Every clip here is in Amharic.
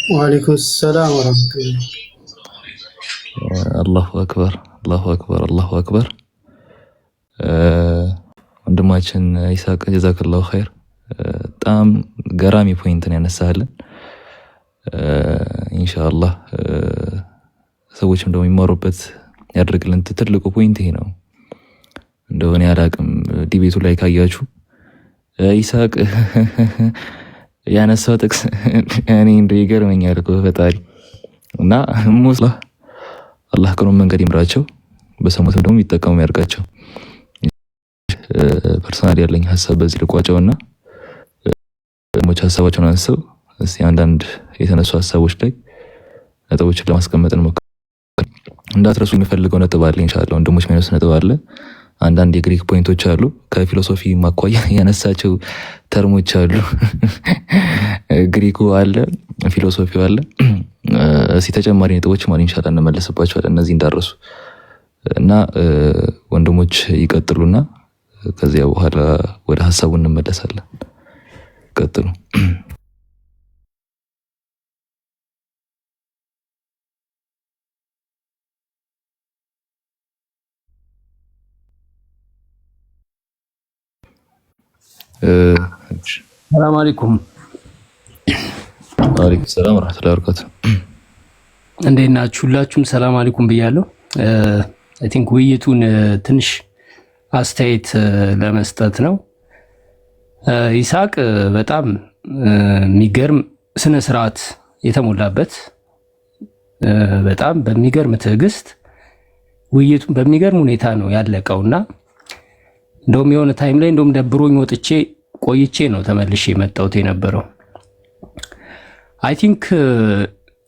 وعليكم السلام ورحمة الله. الله أكبر الله أكبر الله أكبر. ወንድማችን ይስሐቅ ጀዛከላሁ ኸይር። በጣም ገራሚ ፖይንት ነው ያነሳልን። ኢንሻአላህ ሰዎችም ደግሞ የሚማሩበት ያድርግልን። ትልቁ ፖይንት ይሄ ነው። እንደሆነ ያላቅም ዲቤቱ ላይ ካያችሁ ይስሐቅ ያነሳው ጥቅስ እኔ እንደው ይገርመኛል እኮ ፈጣሪ እና ሙስላ አላህ ቀኑን መንገድ ይምራቸው፣ በሰሙትም ደግሞ ይጠቀሙ ያርጋቸው። ፐርሰናል ያለኝ ሐሳብ በዚህ ልቋጨውና ሞች ሐሳባቸውን አንስተው እስቲ አንዳንድ የተነሱ ሐሳቦች ላይ ነጥቦችን ለማስቀመጥ እንሞክር። እንዳትረሱ የሚፈልገው ነጥብ አለ ኢንሻአላህ። ወንድሞች ማይነሱ ነጥብ አለ። አንዳንድ የግሪክ ፖይንቶች አሉ። ከፊሎሶፊ ማቋያ ያነሳቸው ተርሞች አሉ። ግሪኩ አለ፣ ፊሎሶፊው አለ። እስቲ ተጨማሪ ነጥቦች ማለት ኢንሻአላህ እንመለስባቸዋለን። እነዚህ እንዳረሱ እና ወንድሞች ይቀጥሉና ከዚያ በኋላ ወደ ሐሳቡ እንመለሳለን። ቀጥሉ። ሰላም አለይኩም። ወአለይኩም ሰላም ወራህመቱላሂ ወበረካቱ። እንዴት ናችሁ? ሁላችሁም ሰላም አለይኩም ብያለሁ። አይ ቲንክ ውይይቱን ትንሽ አስተያየት ለመስጠት ነው። ይስሐቅ በጣም የሚገርም ስነ ስርዓት የተሞላበት በጣም በሚገርም ትዕግስት ውይይቱን በሚገርም ሁኔታ ነው ያለቀውና እንደውም የሆነ ታይም ላይ እንደውም ደብሮኝ ወጥቼ ቆይቼ ነው ተመልሼ የመጣሁት የነበረው። አይ ቲንክ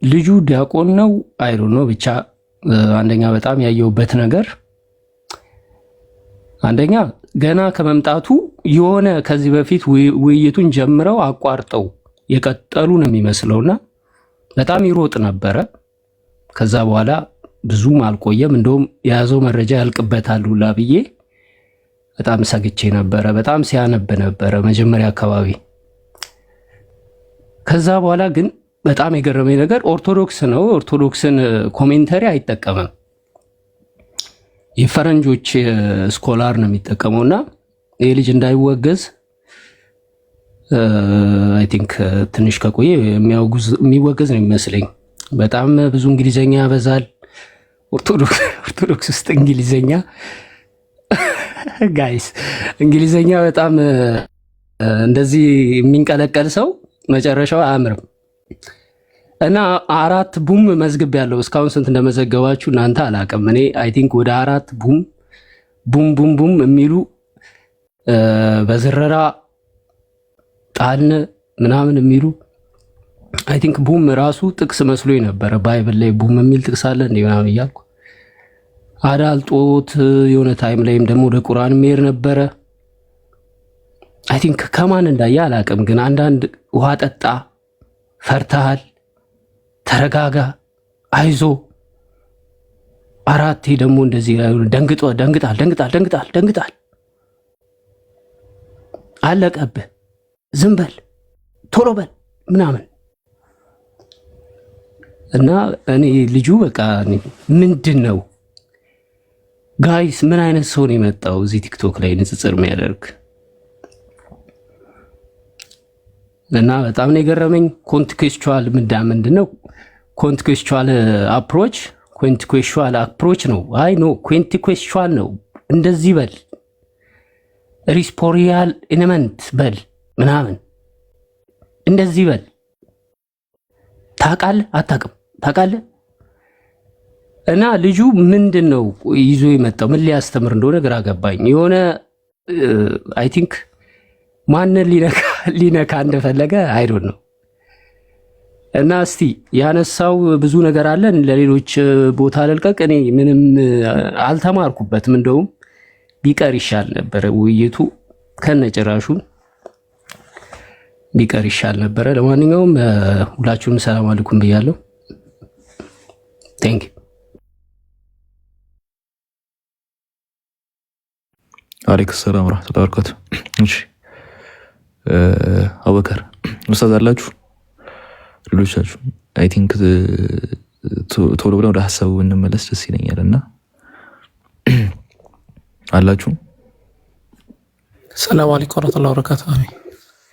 ልጁ ዲያቆን ነው አይዶን ነው ብቻ አንደኛ በጣም ያየውበት ነገር አንደኛ ገና ከመምጣቱ የሆነ ከዚህ በፊት ውይይቱን ጀምረው አቋርጠው የቀጠሉ ነው የሚመስለውና በጣም ይሮጥ ነበረ። ከዛ በኋላ ብዙም አልቆየም። እንደውም የያዘው መረጃ ያልቅበታል ሁላ ብዬ በጣም ሰግቼ ነበረ። በጣም ሲያነብ ነበረ መጀመሪያ አካባቢ። ከዛ በኋላ ግን በጣም የገረመኝ ነገር ኦርቶዶክስ ነው። ኦርቶዶክስን ኮሜንተሪ አይጠቀምም። የፈረንጆች ስኮላር ነው የሚጠቀመውና ይህ ልጅ እንዳይወገዝ አይ ቲንክ ትንሽ ከቆየ የሚወገዝ ነው የሚመስለኝ። በጣም ብዙ እንግሊዘኛ ያበዛል። ኦርቶዶክስ ውስጥ እንግሊዘኛ ጋይስ እንግሊዘኛ በጣም እንደዚህ የሚንቀለቀል ሰው መጨረሻው አያምርም። እና 4 ቡም መዝግብ ያለው እስካሁን ስንት እንደመዘገባችሁ እናንተ አላቅም። እኔ አይ ቲንክ ወደ 4 ቡም የሚሉ በዝረራ ጣልን ምናምን የሚሉ አይ ቲንክ ቡም ራሱ ጥቅስ መስሎ ነበረ። ባይብል ላይ ቡም የሚል ጥቅስ አለ እንዴ ምናምን እያልኩ አዳልጦት የሆነ ታይም ላይም ደግሞ ወደ ቁርአን መሄድ ነበረ። አይ ቲንክ ከማን እንዳያ አላቅም። ግን አንዳንድ ውሃ ጠጣ፣ ፈርተሃል፣ ተረጋጋ፣ አይዞ 4 ደግሞ እንደዚህ ደንግጣል፣ አለቀብህ፣ ዝም በል፣ ቶሎ በል ምናምን እና እኔ ልጁ በቃ ምንድን ነው ጋይስ? ምን አይነት ሰው ነው የመጣው እዚህ ቲክቶክ ላይ ንጽጽር የሚያደርግ? እና በጣም ነው የገረመኝ። ኮንቴክስቹዋል ምንድነው? ኮንቴክስቹዋል አፕሮች ነው። አይ ኖ ኮንቴክስቹዋል ነው። እንደዚህ በል፣ ሪስፖሪያል ኢነመንት በል ምናምን እንደዚህ በል። ታውቃለህ አታውቅም? ታውቃለህ። እና ልጁ ምንድነው ይዞ የመጣው? ምን ሊያስተምር እንደሆነ ግራ ገባኝ። የሆነ አይ ቲንክ ማንን ሊነካ እንደፈለገ አይዶን ነው። እና እስቲ ያነሳው ብዙ ነገር አለን ለሌሎች ቦታ ልልቀቅ። እኔ ምንም አልተማርኩበትም። እንደውም ቢቀር ይሻል ነበር ውይይቱ ከነጭራሹ ቢቀር ይሻል ነበረ። ለማንኛውም ሁላችሁም ሰላም አለይኩም ብያለሁ። ቴንክ ዩ። አለይኩም ሰላም ወራህመቱላሂ ወበረካቱ። እሺ አቡበከር ኡስታዝ አላችሁ ሌሎቻችሁ አይ ቲንክ ቶሎ ብለን ወደ ሀሳቡ እንመለስ ደስ ይለኛልና አላችሁ። ሰላም አለይኩም ወራህመቱላሂ ወበረካቱሁ።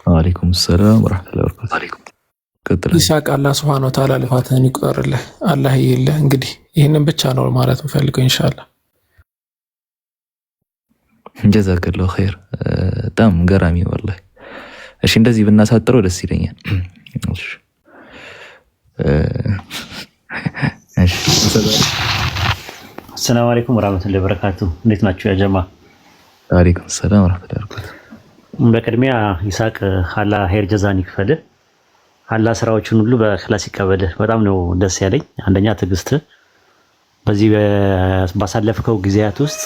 ወአለይኩም ሰላም ወራህመቱላሂ ወበረካቱሁ። ይሳቅ አላህ ሱብሓነሁ ወተዓላ ልፋትህን ይቆርልህ። አላህ ይይልህ። እንግዲህ ይህንን ብቻ ነው ማለት የምፈልገው ኢንሻአላህ። ጀዛከላሁ ኸይር። በጣም ገራሚ ወላሂ። እሺ እንደዚህ ብናሳጥረው ደስ ይለኛል። እሺ ሰላም አለይኩም ወራህመቱላሂ ወበረካቱሁ። እንዴት ናችሁ ያ ጀማ? ወአለይኩም ሰላም ወራህመቱላሂ ወበረካቱሁ። በቅድሚያ ይሳቅ አላህ ኸይር ጀዛን ይክፈልህ። አላህ ስራዎችን ሁሉ በእኽላስ ይቀበልህ። በጣም ነው ደስ ያለኝ። አንደኛ ትዕግስት፣ በዚህ ባሳለፍከው ጊዜያት ውስጥ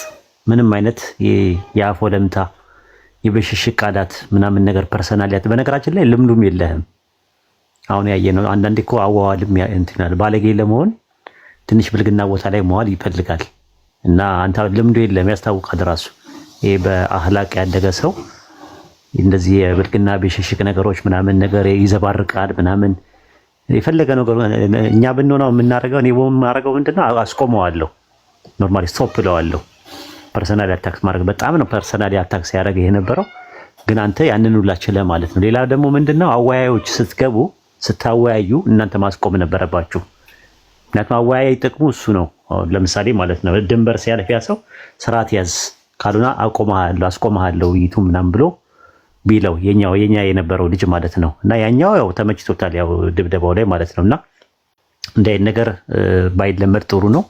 ምንም አይነት የአፍ ወለምታ የብሽሽቅ ቃላት ምናምን ነገር ፐርሰናሊቲ፣ በነገራችን ላይ ልምዱም የለህም። አሁን ያየነው አንዳንዴ እኮ አዋዋልም እንትናል ባለጌ ለመሆን ትንሽ ብልግና ቦታ ላይ መዋል ይፈልጋል እና አንተ ልምዱ የለም ያስታውቃል ራሱ። ይሄ በአህላቅ ያደገ ሰው እንደዚህ የብልግና ብሽሽቅ ነገሮች ምናምን ነገር ይዘባርቃል ምናምን የፈለገ ነገር እኛ ብንሆነው የምናደርገው እኔ የማደርገው ምንድነው አስቆመዋለሁ። ኖርማሊ ስቶፕ እለዋለሁ። ፐርሰናሊ አታክስ ማድረግ በጣም ነው ፐርሰናሊ አታክስ ያደረገ የነበረው፣ ግን አንተ ያንን ሁላ ችለህ ማለት ነው። ሌላ ደግሞ ምንድነው አወያዮች ስትገቡ ስታወያዩ እናንተ ማስቆም ነበረባችሁ። ምክንያቱም አወያይ ጥቅሙ እሱ ነው። ለምሳሌ ማለት ነው ድንበር ሲያልፍ ያ ሰው ስርዓት ያዝ ካሉና አስቆምሃለሁ ውይይቱ ምናምን ብሎ ቢለው የኛ የነበረው ልጅ ማለት ነው። እና ያኛው ያው ተመችቶታል ያው ድብደባው ላይ ማለት ነውና እንደ ነገር ባይለመድ ጥሩ ነው።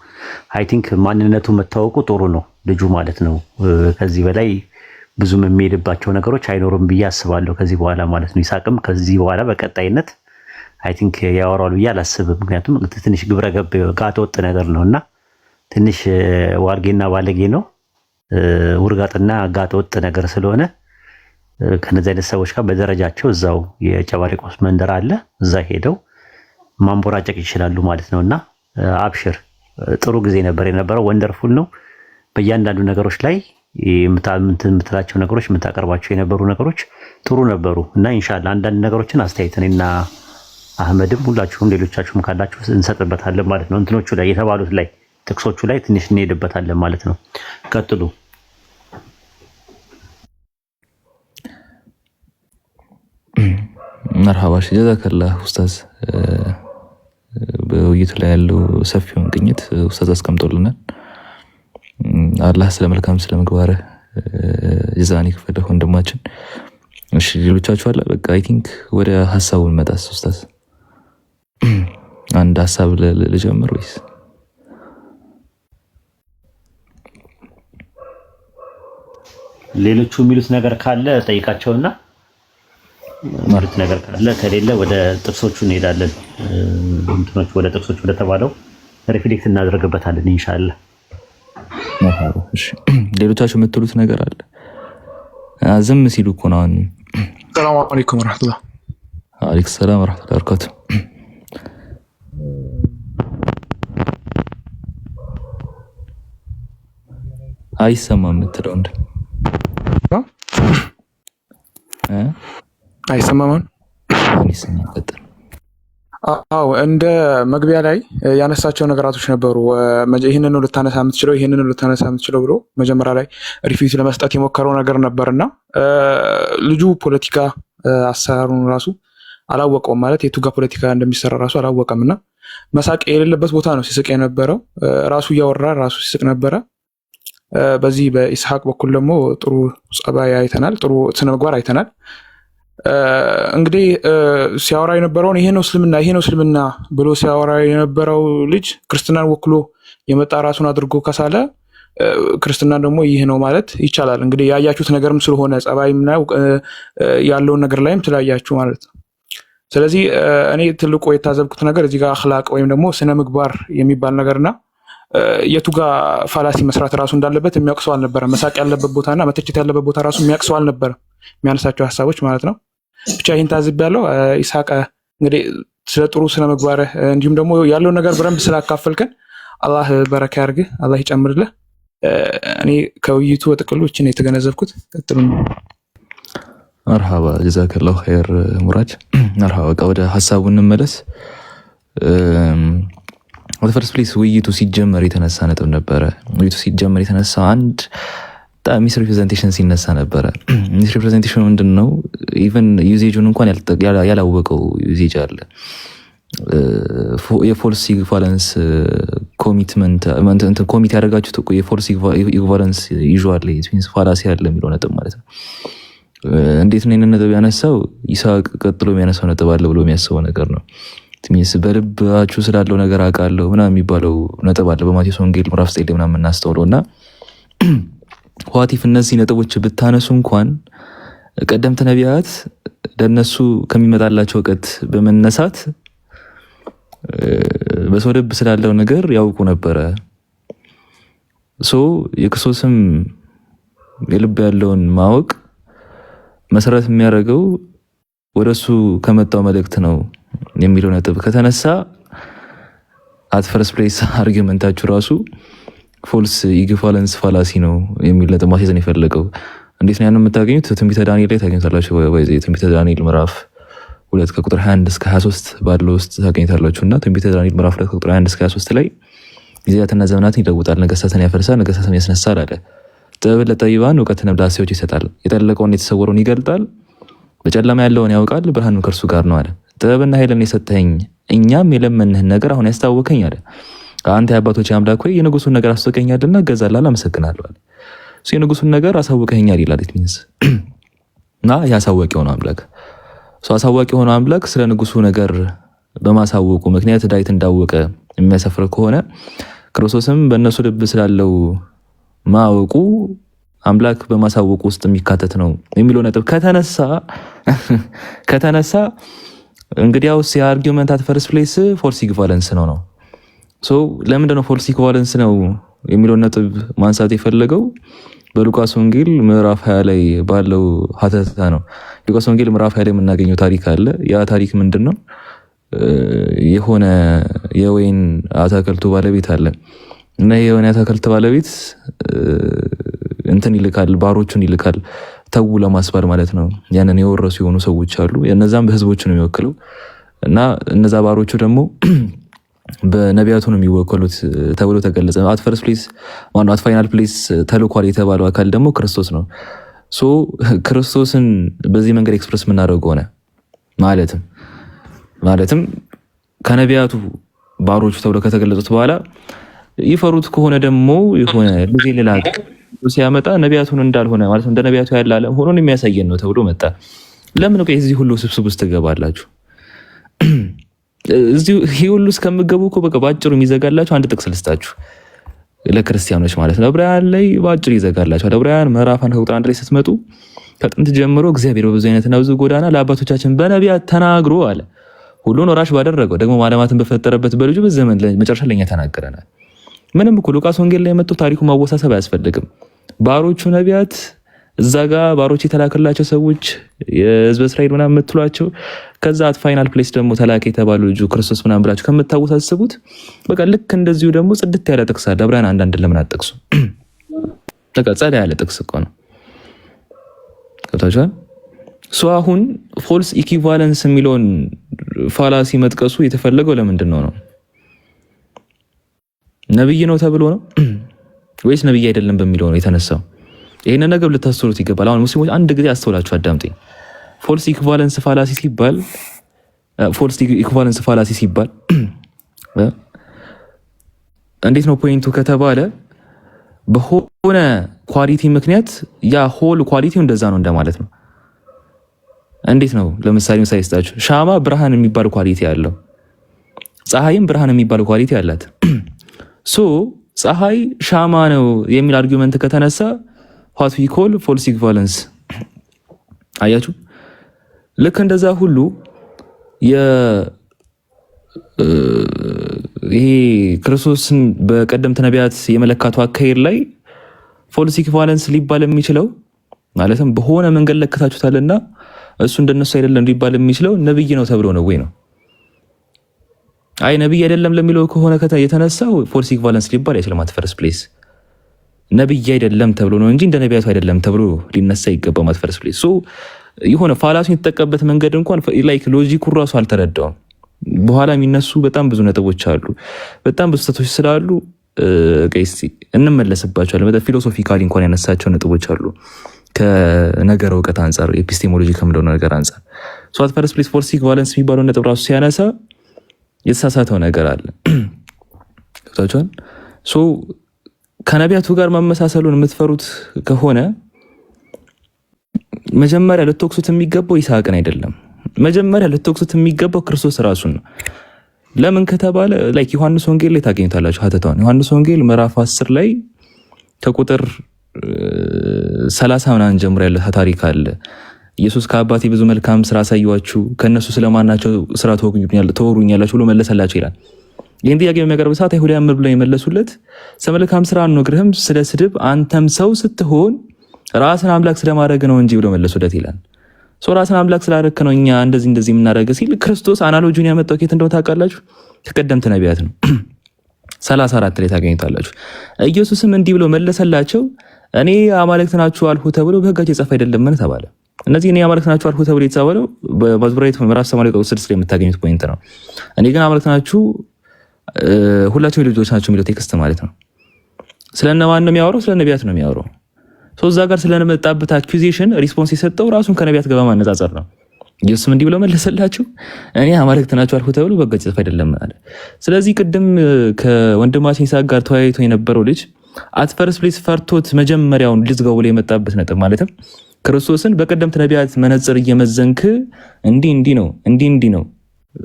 አይ ቲንክ ማንነቱ መታወቁ ጥሩ ነው ልጁ ማለት ነው። ከዚህ በላይ ብዙም የሚሄድባቸው ነገሮች አይኖሩም ብዬ አስባለሁ ከዚህ በኋላ ማለት ነው። ይሳቅም ከዚህ በኋላ በቀጣይነት አይ ቲንክ ያወራሉ ብዬ አላስብም። ምክንያቱም ትንሽ ግብረ ገብ ጋጠ ወጥ ነገር ነውና ትንሽ ዋልጌና ባለጌ ነው ውርጋጥና ጋጠ ወጥ ነገር ስለሆነ ከነዚህ አይነት ሰዎች ጋር በደረጃቸው እዛው የጨባሪቆስ መንደር አለ እዛ ሄደው ማንቦራጨቅ ይችላሉ ማለት ነውና አብሽር። ጥሩ ጊዜ ነበር የነበረው። ወንደርፉል ነው። በእያንዳንዱ ነገሮች ላይ የምትላቸው ነገሮች የምታቀርባቸው የነበሩ ነገሮች ጥሩ ነበሩ እና ኢንሻአላህ አንዳንድ ነገሮችን አስተያየት እኔና አህመድም ሁላችሁም ሌሎቻችሁም ካላችሁ እንሰጥበታለን ማለት ነው። እንትኖቹ ላይ የተባሉት ላይ ጥቅሶቹ ላይ ትንሽ እንሄድበታለን ማለት ነው። ቀጥሉ። መርሐባ ጀዛከላህ ኡስታዝ። በውይይቱ ላይ ያለው ሰፊውን ቅኝት ኡስታዝ አስቀምጦልናል። አላህ ስለ መልካም ስለ ምግባር ጀዛን ይክፈልህ ወንድማችን። እሺ ሌሎቻችሁ አለ በቃ አይ ቲንክ ወደ ሐሳቡን መጣስ ኡስታዝ አንድ ሐሳብ ልጀምር ወይስ ሌሎቹ የሚሉት ነገር ካለ ጠይቃቸውና ማለት ነገር ካለ ከሌለ ወደ ጥቅሶቹ እንሄዳለን። እንትኖች ወደ ጥቅሶቹ ወደ ተባለው ሪፍሌክት እናደርግበታለን ኢንሻአላህ። እሺ ሌሎቻችሁ የምትሉት ነገር አለ? ዝም ሲሉ እኮ ነው። ሰላም አለይኩም ወራህመቱላህ። ወአለይኩም ሰላም ወራህመቱላሂ ወበረካቱ። አይሰማም የምትለው እንደ አይሰማም። አዎ እንደ መግቢያ ላይ ያነሳቸው ነገራቶች ነበሩ። ይህንን ልታነሳ የምትችለው ይህንን ልታነሳ የምትችለው ብሎ መጀመሪያ ላይ ሪፊት ለመስጠት የሞከረው ነገር ነበርና ልጁ ፖለቲካ አሰራሩን ራሱ አላወቀውም። ማለት የቱጋ ፖለቲካ እንደሚሰራ ራሱ አላወቀም እና መሳቅ የሌለበት ቦታ ነው ሲስቅ የነበረው። ራሱ እያወራ ራሱ ሲስቅ ነበረ። በዚህ በኢስሐቅ በኩል ደግሞ ጥሩ ጸባይ አይተናል፣ ጥሩ ስነ ምግባር አይተናል። እንግዲህ ሲያወራ የነበረውን ይሄ ነው እስልምና ብሎ ሲያወራ የነበረው ልጅ ክርስትናን ወክሎ የመጣ ራሱን አድርጎ ከሳለ ክርስትና ደግሞ ይህ ነው ማለት ይቻላል። እንግዲህ ያያችሁት ነገርም ስለሆነ ጸባይም ነው ያለውን ነገር ላይም ትላያችሁ ማለት ነው። ስለዚህ እኔ ትልቁ የታዘብኩት ነገር እዚህ ጋር አኽላቅ ወይም ደግሞ ስነ ምግባር የሚባል ነገርና የቱጋ ፋላሲ መስራት ራሱ እንዳለበት የሚያውቅ ሰው አልነበረ። መሳቅ ያለበት ቦታና መተቸት ያለበት ቦታ ራሱ የሚያውቅ ሰው አልነበረ፣ የሚያነሳቸው ሀሳቦች ማለት ነው። ብቻ ይህን ታዝቤያለሁ። ኢስሐቅ እንግዲህ ስለ ጥሩ ስነ ምግባር እንዲሁም ደግሞ ያለውን ነገር በደንብ ስላካፈልከን አላህ በረካ ያርግህ፣ አላህ ይጨምርልህ። እኔ ከውይይቱ በጥቅሉ እችን የተገነዘብኩት። ቀጥሉ። መርሐባ ጀዛከላሁ ኸይር ሙራድ። መርሐባ ወደ ሀሳቡ እንመለስ። ፈርስት ፕሌስ ውይይቱ ሲጀመር የተነሳ ነጥብ ነበረ። ውይይቱ ሲጀመር የተነሳ አንድ ሚስ ሪፕሬዘንቴሽን ሲነሳ ነበረ። ሚስ ሪፕሬዘንቴሽኑ ምንድን ነው? ኢቨን ዩዜጁን እንኳን ያላወቀው ዩዜጅ አለ። የፎልስ ኢኩቫለንስ ኮሚትመንት ኮሚት ያደረጋችሁት የፎልስ ኢኩቫለንስ ይዟል ፋላሲ ያለ የሚለው ነጥብ ማለት ነው። እንዴት ነው ይህንን ነጥብ ያነሳው? ይስሐቅ ቀጥሎ የሚያነሳው ነጥብ አለ ብሎ የሚያስበው ነገር ነው። በልባችሁ ስላለው ነገር አውቃለሁ ምናምን የሚባለው ነጥብ አለ በማቴዎስ ወንጌል ምዕራፍ 9 ላይ ምናምን እናስተውለው እና ዋቲፍ እነዚህ ነጥቦች ብታነሱ እንኳን ቀደምት ነቢያት ለነሱ ከሚመጣላቸው እውቀት በመነሳት በሰው ልብ ስላለው ነገር ያውቁ ነበረ። የክርስቶስም የልብ ያለውን ማወቅ መሰረት የሚያደርገው ወደሱ ከመጣው መልእክት ነው የሚለው ነጥብ ከተነሳ አት ፈርስት ፕሌስ አርጊመንታችሁ ራሱ ፎልስ ኢኩቫለንስ ፋላሲ ነው የሚል ነጥብ ማስያዝን የፈለገው። እንዴት ነው ያን የምታገኙት? ትንቢተ ዳንኤል ላይ ታገኙታላችሁ። ትንቢተ ዳንኤል ምዕራፍ 2 ከቁጥር 21 እስከ 23 ባለው ውስጥ ታገኙታላችሁ እና ትንቢተ ዳንኤል ምዕራፍ 2 ከቁጥር 21 እስከ 23 ላይ ጊዜያትና ዘመናትን ይለውጣል፣ ነገስታትን ያፈርሳል፣ ነገስታትን ያስነሳል አለ። ጥበብን ለጠቢባን እውቀትንም ለአሳዮች ይሰጣል፣ የጠለቀውን የተሰወረውን ይገልጣል፣ በጨለማ ያለውን ያውቃል፣ ብርሃንም ከእርሱ ጋር ነው አለ። ጥበብና ኃይልን የሰጠኸኝ እኛም የለመንህን ነገር አሁን ያስታወከኝ አለ። አንተ የአባቶች አምላክ ሆይ የንጉሱን ነገር አስታወቀኛልና እገዛልሃለሁ፣ አመሰግናለሁ አለ። የንጉሱን ነገር አሳውቀኸኛል ይላል ሚንስ እና ያሳወቅ የሆነው አምላክ አሳዋቂ የሆነው አምላክ ስለ ንጉሱ ነገር በማሳወቁ ምክንያት ዳዊት እንዳወቀ የሚያሰፍር ከሆነ ክርስቶስም በእነሱ ልብ ስላለው ማወቁ አምላክ በማሳወቁ ውስጥ የሚካተት ነው የሚለው ነጥብ ከተነሳ እንግዲያውስ የአርጊውመንት አት ፈርስት ፕሌስ ፎልስ ኢኩቫለንስ ነው። ለምንድነው ፎልስ ኢኩቫለንስ ነው የሚለው ነጥብ ማንሳት የፈለገው? በሉቃስ ወንጌል ምዕራፍ 20 ላይ ባለው ሀተታ ነው። ሉቃስ ወንጌል ምዕራፍ 20 ላይ የምናገኘው ታሪክ አለ። ያ ታሪክ ምንድን ነው? የሆነ የወይን አትክልቱ ባለቤት አለ እና የወይን አትክልት ባለቤት እንትን ይልካል፣ ባሮቹን ይልካል ተው ለማስባል ማለት ነው። ያንን የወረሱ የሆኑ ሰዎች አሉ። እነዛም በህዝቦቹ ነው የሚወክለው እና እነዛ ባሮቹ ደግሞ በነቢያቱ ነው የሚወከሉት ተብሎ ተገለጸ። አት ፈርስት ፕሌስ አት ፋይናል ፕሌስ ተልኳል የተባለው አካል ደግሞ ክርስቶስ ነው። ክርስቶስን በዚህ መንገድ ኤክስፕረስ የምናደርገው ሆነ ማለትም ከነቢያቱ ባሮቹ ተብሎ ከተገለጹት በኋላ ይፈሩት ከሆነ ደግሞ የሆነ ጊዜ ሌላ ሲያመጣ ነቢያቱን እንዳልሆነ ማለት እንደ ነቢያቱ ያለ ዓለም ሆኖ የሚያሳየን ነው ተብሎ መጣ። ለምን ነው እዚህ ሁሉ ስብስብ ውስጥ ትገባላችሁ? እዚህ ሁሉ እስከምገቡ እኮ በቃ ባጭሩ የሚዘጋላችሁ አንድ ጥቅስ ልስጣችሁ ለክርስቲያኖች ማለት ነው። ዕብራውያን ላይ ባጭሩ ይዘጋላችሁ። ዕብራውያን ምዕራፍ 1 ቁጥር 1 ላይ ስትመጡ ከጥንት ጀምሮ እግዚአብሔር በብዙ አይነትና ብዙ ጎዳና ለአባቶቻችን በነቢያት ተናግሮ አለ ሁሉን ወራሽ ባደረገው ደግሞ ዓለማትን በፈጠረበት በልጁ በዘመን መጨረሻ ለኛ ተናገረናል። ምንም እኮ ሉቃስ ወንጌል ላይ የመጣው ታሪኩ ማወሳሰብ አያስፈልግም። ባሮቹ ነቢያት እዛ ጋር ባሮች የተላከላቸው ሰዎች የሕዝበ እስራኤል ምናምን የምትሏቸው ከዛ አት ፋይናል ፕሌስ ደግሞ ተላከ የተባሉ ልጁ ክርስቶስ ምናምን ብላችሁ ከምታወሳስቡት በቃ ልክ እንደዚሁ ደግሞ ጽድት ያለ ጥቅስ አለ። ዕብራውያን አንዳንድ ለምን አጠቅሱ? በቃ ጸዳ ያለ ጥቅስ እኮ ነው። ከታቻ አሁን ፎልስ ኢኩቫለንስ የሚለውን ፋላሲ መጥቀሱ የተፈለገው ለምንድን ነው? ነብይ ነው ተብሎ ነው ወይስ ነብይ አይደለም በሚለው ነው የተነሳው? ይሄን ነገር ልታስተውሉት ይገባል። አሁን ሙስሊሞች አንድ ጊዜ አስተውላችሁ አዳምጡኝ። ፎልስ ኢኩቫለንስ ፋላሲ ሲባል እንዴት ነው ፖይንቱ ከተባለ በሆነ ኳሊቲ ምክንያት ያ ሆል ኳሊቲው እንደዛ ነው እንደማለት ነው። እንዴት ነው? ለምሳሌ ሳይስጣችሁ ሻማ ብርሃን የሚባል ኳሊቲ አለው፣ ፀሐይም ብርሃን የሚባል ኳሊቲ አላት። ፀሐይ ሻማ ነው የሚል አርጊውመንት ከተነሳ what we call false equivalence አያችሁ። ልክ እንደዛ ሁሉ ይሄ ክርስቶስን በቀደምት ነቢያት የመለካቱ አካሄድ ላይ ፎልስ ኢኩቫለንስ ሊባል የሚችለው ማለትም በሆነ መንገድ ለከታችሁታልና እሱ እንደነሱ አይደለም ሊባል የሚችለው ነብይ ነው ተብሎ ነው ወይ ነው? አይ ነብይ አይደለም ለሚለው ከሆነ የተነሳው ፎልስ ኢኩቫለንስ ሊባል አይችልም። አት ፈርስት ፕሌስ ነብይ አይደለም ተብሎ ነው እንጂ እንደ ነቢያቱ አይደለም ተብሎ ሊነሳ ይገባም። አት ፈርስት ፕሌስ የሆነ ፋላሲን የተጠቀበት መንገድ እንኳን ላይክ ሎጂኩ ራሱ አልተረዳውም። በኋላ የሚነሱ በጣም ብዙ ነጥቦች አሉ። በጣም ብዙ ስህተቶች ስላሉ ቀይስ እንመለስባቸዋለን። በጣም ፊሎሶፊካሊ እንኳን ያነሳቸው ነጥቦች አሉ ከነገረ እውቀት አንጻር ኤፒስቴሞሎጂ ከምለው ነገር አንጻር አት ፈርስት ፕሌስ ፎር ሲክ ቫለንስ የሚባለው ነጥብ ራሱ ሲያነሳ የተሳሳተው ነገር አለ። ታውቃላችሁ ከነቢያቱ ጋር ማመሳሰሉን የምትፈሩት ከሆነ መጀመሪያ ልትወቅሱት የሚገባው ይስሐቅን አይደለም። መጀመሪያ ልትወቅሱት የሚገባው ክርስቶስ ራሱን ነው። ለምን ከተባለ ላይክ ዮሐንስ ወንጌል ላይ ታገኙታላችሁ ሀተታውን። ዮሐንስ ወንጌል ምዕራፍ 10 ላይ ከቁጥር 30 ምናምን ጀምሮ ያለ ታሪክ አለ። ኢየሱስ ከአባቴ ብዙ መልካም ስራ አሳየኋችሁ፣ ከእነሱ ስለማናቸው ስራ ተወሩኛላችሁ ብሎ መለሰላቸው ይላል። ይህን ጥያቄ በሚያቀርብ ሰዓት አይሁዳውያን ምን ብለው የመለሱለት? ስለ መልካም ስራ አንነግርህም፣ ስለ ስድብ አንተም ሰው ስትሆን ራስን አምላክ ስለማድረግ ነው እንጂ ብሎ መለሱለት ይላል። ራስን አምላክ ስላደረክ ነው እኛ እንደዚህ የምናደርገ ሲል ክርስቶስ አናሎጂውን ያመጣው ከየት እንደሆነ ታውቃላችሁ? ከቀደምት ነቢያት ነው። 34 ላይ ታገኙታላችሁ። ኢየሱስም እንዲህ ብሎ መለሰላቸው፣ እኔ አማልክት ናችሁ አልሁ ተብሎ በሕጋቸው የጻፈ አይደለምን ተባለ። እነዚህ እኔ አማልክት ናችሁ አልሁ ተብሎ የተጻፈው በመዝሙረ ዳዊት ምዕራፍ 80 ቁጥር 6 ላይ የምታገኙት ፖይንት ነው። እኔ ግን አማልክት ናችሁ ሁላችሁም ልጆች ናቸው የሚለው ቴክስት ማለት ነው። ስለነማን ነው የሚያወራው? ስለ ነቢያት ነው የሚያወራው። እዛ ጋር ስለመጣበት አኪዩዜሽን ሪስፖንስ የሰጠው ራሱን ከነቢያት ጋር በማነጻጸር ነው። ኢየሱስም እንዲህ ብሎ መለሰላችሁ፣ እኔ አማልክት ናችሁ አልሁ ተብሎ በሕግ የተጻፈ አይደለም አለ። ስለዚህ ቅድም ከወንድማችን ይስሐቅ ጋር ተወያይቶ የነበረው ልጅ አት ፈርስት ፕሌስ ፈርቶት መጀመሪያውን ልዝጋው ብሎ የመጣበት ነጥብ ማለትም ክርስቶስን በቀደምት ነቢያት መነጽር እየመዘንክ እንዲህ ነው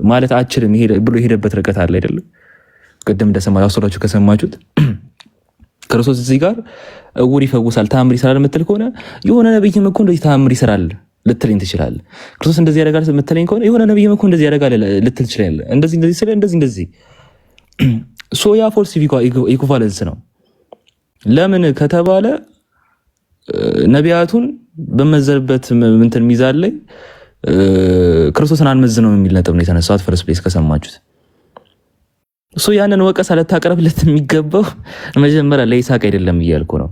ማለት አችልም ብሎ የሄደበት ርቀት አለ አይደለም። ቅድም እንደሰማችሁ ከሰማችሁት ክርስቶስ እዚህ ጋር እውር ይፈውሳል ታምር ይሰራል የምትል ከሆነ የሆነ ነብይም እኮ እንደዚህ ታምር ይሰራል ልትለኝ ትችላለህ። ክርስቶስ እንደዚህ ያደርጋል የምትለኝ ከሆነ የሆነ ነብይም እኮ እንደዚህ ያደርጋል ልትል ትችላለህ። እንደዚህ ያ ፎልስ ኢኩቫለንስ ነው። ለምን ከተባለ ነቢያቱን በመዘርበት እንትን ሚዛን ላይ ክርስቶስን አንመዝነው የሚል ነጥብ ነው የተነሳው አት ፈርስት ፕሌስ ከሰማችሁት። ያንን ወቀሳ ልታቀርብለት የሚገባው መጀመሪያ ለይስሐቅ አይደለም እያልኩ ነው።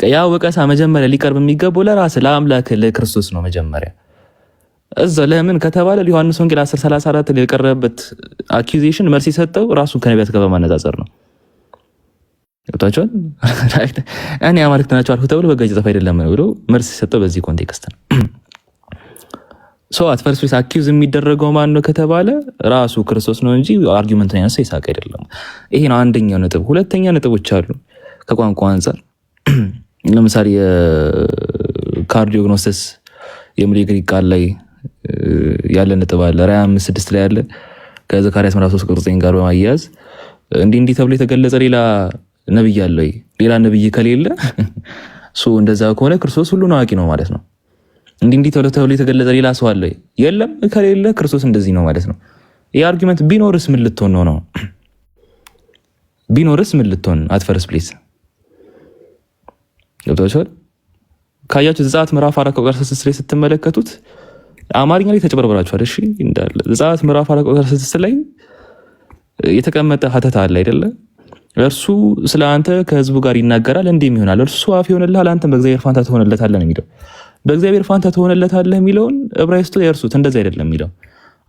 ያ ወቀሳ መጀመሪያ ሊቀርብ የሚገባው ለራስ ለአምላክ ለክርስቶስ ነው መጀመሪያ። እዛ ለምን ከተባለ ዮሐንስ ወንጌል 10:34 ላይ የቀረበበት አኪዩዜሽን መልስ የሰጠው ራሱን ከነቢያት ጋር በማነጻጸር ነው። ገብታችኋል? እኔ አማልክት ናቸው አልሁ ተብሎ በሕግ የተጻፈ አይደለም ብሎ መልስ የሰጠው በዚህ ኮንቴክስት ነው። አት ፈርስት ፕሌስ አኪዩዝ የሚደረገው ማን ነው ከተባለ ራሱ ክርስቶስ ነው እንጂ አርጊውመንት ነው ያነሳው ይስሐቅ አይደለም። ይሄ ነው አንደኛው ነጥብ። ሁለተኛ ነጥቦች አሉ ከቋንቋ አንጻር። ለምሳሌ የካርዲዮግኖሲስ የሚል የግሪክ ቃል ላይ ያለ ነጥብ አለ። ራዕይ 5:6 ላይ ያለ ከዘካርያስ ምዕራፍ 3 ቁጥር 9 ጋር በማያያዝ እንዲህ ተብሎ የተገለጸ ሌላ ነብይ አለ ወይ? ሌላ ነብይ ከሌለ እንደዛ ከሆነ ክርስቶስ ሁሉን አዋቂ ነው ማለት ነው። እንዲህ ተብሎ የተገለጸ ሌላ ሰው አለ የለም ከሌለ ክርስቶስ እንደዚህ ነው ማለት ነው። ይህ አርጊመንት ቢኖርስ ምን ልትሆን ነው? ቢኖርስ ምን ልትሆን? አት ፈርስት ፕሌስ ገብታችኋል? ካያችሁ ዘጸአት ምዕራፍ 4 ቁጥር 6 ላይ ስትመለከቱት አማርኛ ላይ ተጨበርብራችኋል። እሺ እንዳለ ዘጸአት ምዕራፍ 4 ቁጥር 6 ላይ የተቀመጠ ሀተታ አለ አይደለ? እርሱ ስለ አንተ ከህዝቡ ጋር ይናገራል፣ እንዲህም ይሆናል፣ እርሱ አፍ ይሆንልሃል፣ አንተም በእግዚአብሔር ፋንታ ትሆንለታለህ ነው የሚለው። በእግዚአብሔር ፋንታ ትሆንለታለህ የሚለውን ዕብራይስጡ ያርሱት እንደዛ አይደለም የሚለው።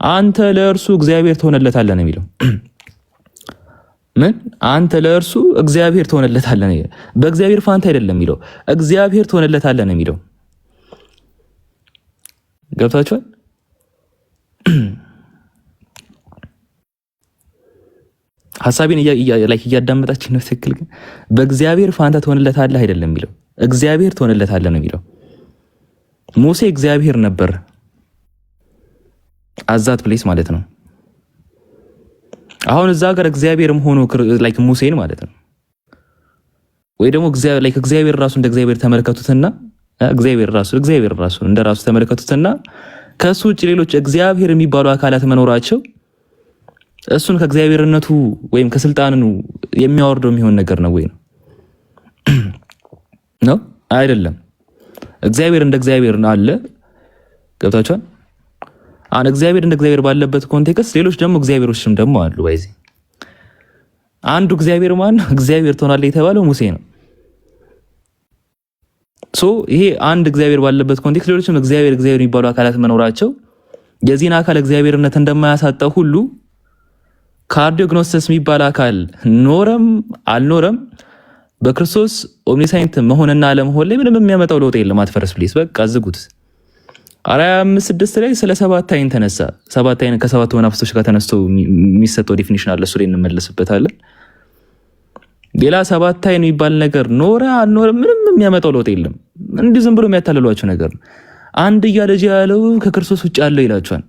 አንተ ለእርሱ እግዚአብሔር ትሆንለታለህ ነው የሚለው። ምን አንተ ለእርሱ እግዚአብሔር ትሆንለታለህ ነው። በእግዚአብሔር ፋንታ አይደለም የሚለው፣ እግዚአብሔር ትሆንለታለህ ነው የሚለው። ገብታችኋል? ሐሳቤን እያዳመጣችሁ ነው? ትክክል። ግን በእግዚአብሔር ፋንታ ትሆንለታለህ አይደለም የሚለው፣ እግዚአብሔር ትሆንለታለህ ነው የሚለው። ሙሴ እግዚአብሔር ነበር አዛት ፕሌስ ማለት ነው። አሁን እዛ ጋር እግዚአብሔርም ሆኖ ሙሴን ማለት ነው። ወይ ደግሞ እግዚአብሔር ራሱ እንደ እግዚአብሔር ተመለከቱትና እግዚአብሔር ራሱ እንደ ራሱ ተመለከቱትና ከሱ ውጭ ሌሎች እግዚአብሔር የሚባሉ አካላት መኖራቸው እሱን ከእግዚአብሔርነቱ ወይም ከስልጣኑ የሚያወርደው የሚሆን ነገር ነው ወይ ነው? አይደለም። እግዚአብሔር እንደ እግዚአብሔር አለ። ገብታችኋል? እግዚአብሔር እንደ እግዚአብሔር ባለበት ኮንቴክስት ሌሎች ደግሞ እግዚአብሔሮችም ደግሞ አሉ። ባይዚ አንዱ እግዚአብሔር ማን ነው? እግዚአብሔር ትሆናለህ የተባለው ሙሴ ነው። ይሄ አንድ እግዚአብሔር ባለበት ኮንቴክስት ሌሎችም እግዚአብሔር የሚባሉ አካላት መኖራቸው የዚህን አካል እግዚአብሔርነት እንደማያሳጣው ሁሉ ካርዲዮግኖሲስ የሚባል አካል ኖረም አልኖረም በክርስቶስ ኦምኒሳይንት መሆንና አለመሆን ላይ ምንም የሚያመጣው ለውጥ የለም። አትፈርስ ፕሊስ፣ በቃ ዝጉት። አርአያ 5:6 ላይ ስለ ሰባት አይን ተነሳ። ሰባት አይን ከሰባቱ መናፍስቶች ጋር ተነስቶ የሚሰጠው ዴፊኒሽን አለ። እሱ ላይ እንመለስበታለን። ሌላ ሰባት አይን የሚባል ነገር ኖረ አልኖረ ምንም የሚያመጣው ለውጥ የለም። እንዲህ ዝም ብሎ የሚያታልሏቸው ነገር ነው። አንድያ ልጅ ያለው ከክርስቶስ ውጭ ያለው ይላቸዋል።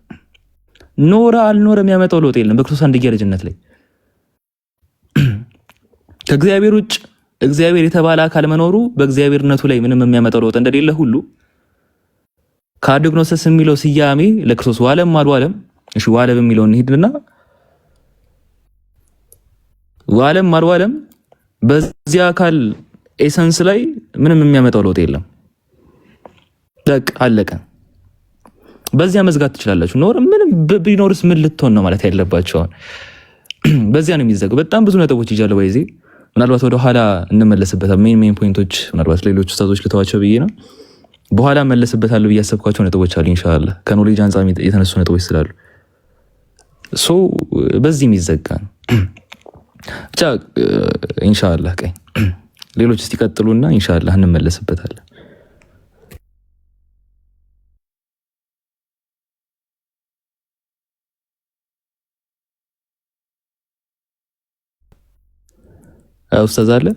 ኖረ አልኖረ የሚያመጣው ለውጥ የለም በክርስቶስ አንድያ ልጅነት ላይ። ከእግዚአብሔር ውጭ እግዚአብሔር የተባለ አካል መኖሩ በእግዚአብሔርነቱ ላይ ምንም የሚያመጣው ለውጥ እንደሌለ ሁሉ ካርዲዮግኖሲስ የሚለው ስያሜ ለክርስቶስ ዋለም አልዋለም። እሺ ዋለም የሚለው እንሂድና ዋለም አልዋለም በዚህ አካል ኤሰንስ ላይ ምንም የሚያመጣው ለውጥ የለም። በቃ አለቀ። በዚያ መዝጋት ትችላላችሁ። ኖር ምንም ቢኖርስ ምን ልትሆን ነው ማለት ያለባቸው። በዚያ ነው የሚዘጋው። በጣም ብዙ ነጥቦች ይጃለ ወይዚ ምናልባት ወደ ኋላ እንመለስበታለን። ሜን ፖይንቶች ምናልባት ሌሎች ኡስታዞች ልተዋቸው ብዬ ነው። በኋላ መለስበታለሁ ብዬ ያሰብኳቸው ነጥቦች አሉ ኢንሻአላህ ከኖሌጅ አንጻር የተነሱ ነጥቦች ስላሉ ሶ በዚህ የሚዘጋ ነው ብቻ ኢንሻአላህ። ቀኝ ሌሎች እስቲ ቀጥሉና ኢንሻአላህ እንመለስበታለን። ኡስታዝ አለ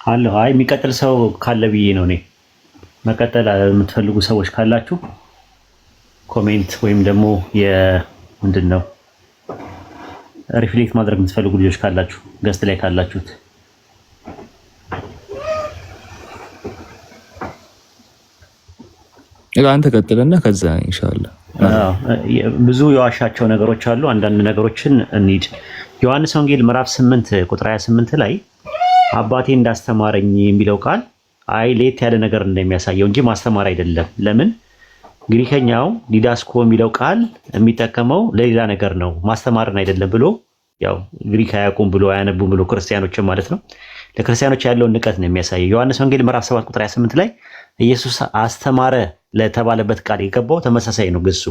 አለሁ። አይ የሚቀጥል ሰው ካለ ብዬ ነው እኔ። መቀጠል የምትፈልጉ ሰዎች ካላችሁ ኮሜንት ወይም ደግሞ ምንድን ነው ሪፍሌክት ማድረግ የምትፈልጉ ልጆች ካላችሁ ገስት ላይ ካላችሁት አንተ ቀጥልና ከዛ ኢንሻአላህ። ብዙ የዋሻቸው ነገሮች አሉ። አንዳንድ ነገሮችን እንሂድ። ዮሐንስ ወንጌል ምዕራፍ 8 ቁጥር 28 ላይ አባቴ እንዳስተማረኝ የሚለው ቃል ሌት ያለ ነገር እንደሚያሳየው እንጂ ማስተማር አይደለም። ለምን ግሪከኛው ዲዳስኮ የሚለው ቃል የሚጠቀመው ለሌላ ነገር ነው፣ ማስተማርን አይደለም ብሎ ያው ግሪክ አያውቁም ብሎ አያነቡም ብሎ ክርስቲያኖችን ማለት ነው ለክርስቲያኖች ያለውን ንቀት ነው የሚያሳየው። ዮሐንስ ወንጌል ምዕራፍ 7 ቁጥር 28 ላይ ኢየሱስ አስተማረ ለተባለበት ቃል የገባው ተመሳሳይ ነው። ግሱ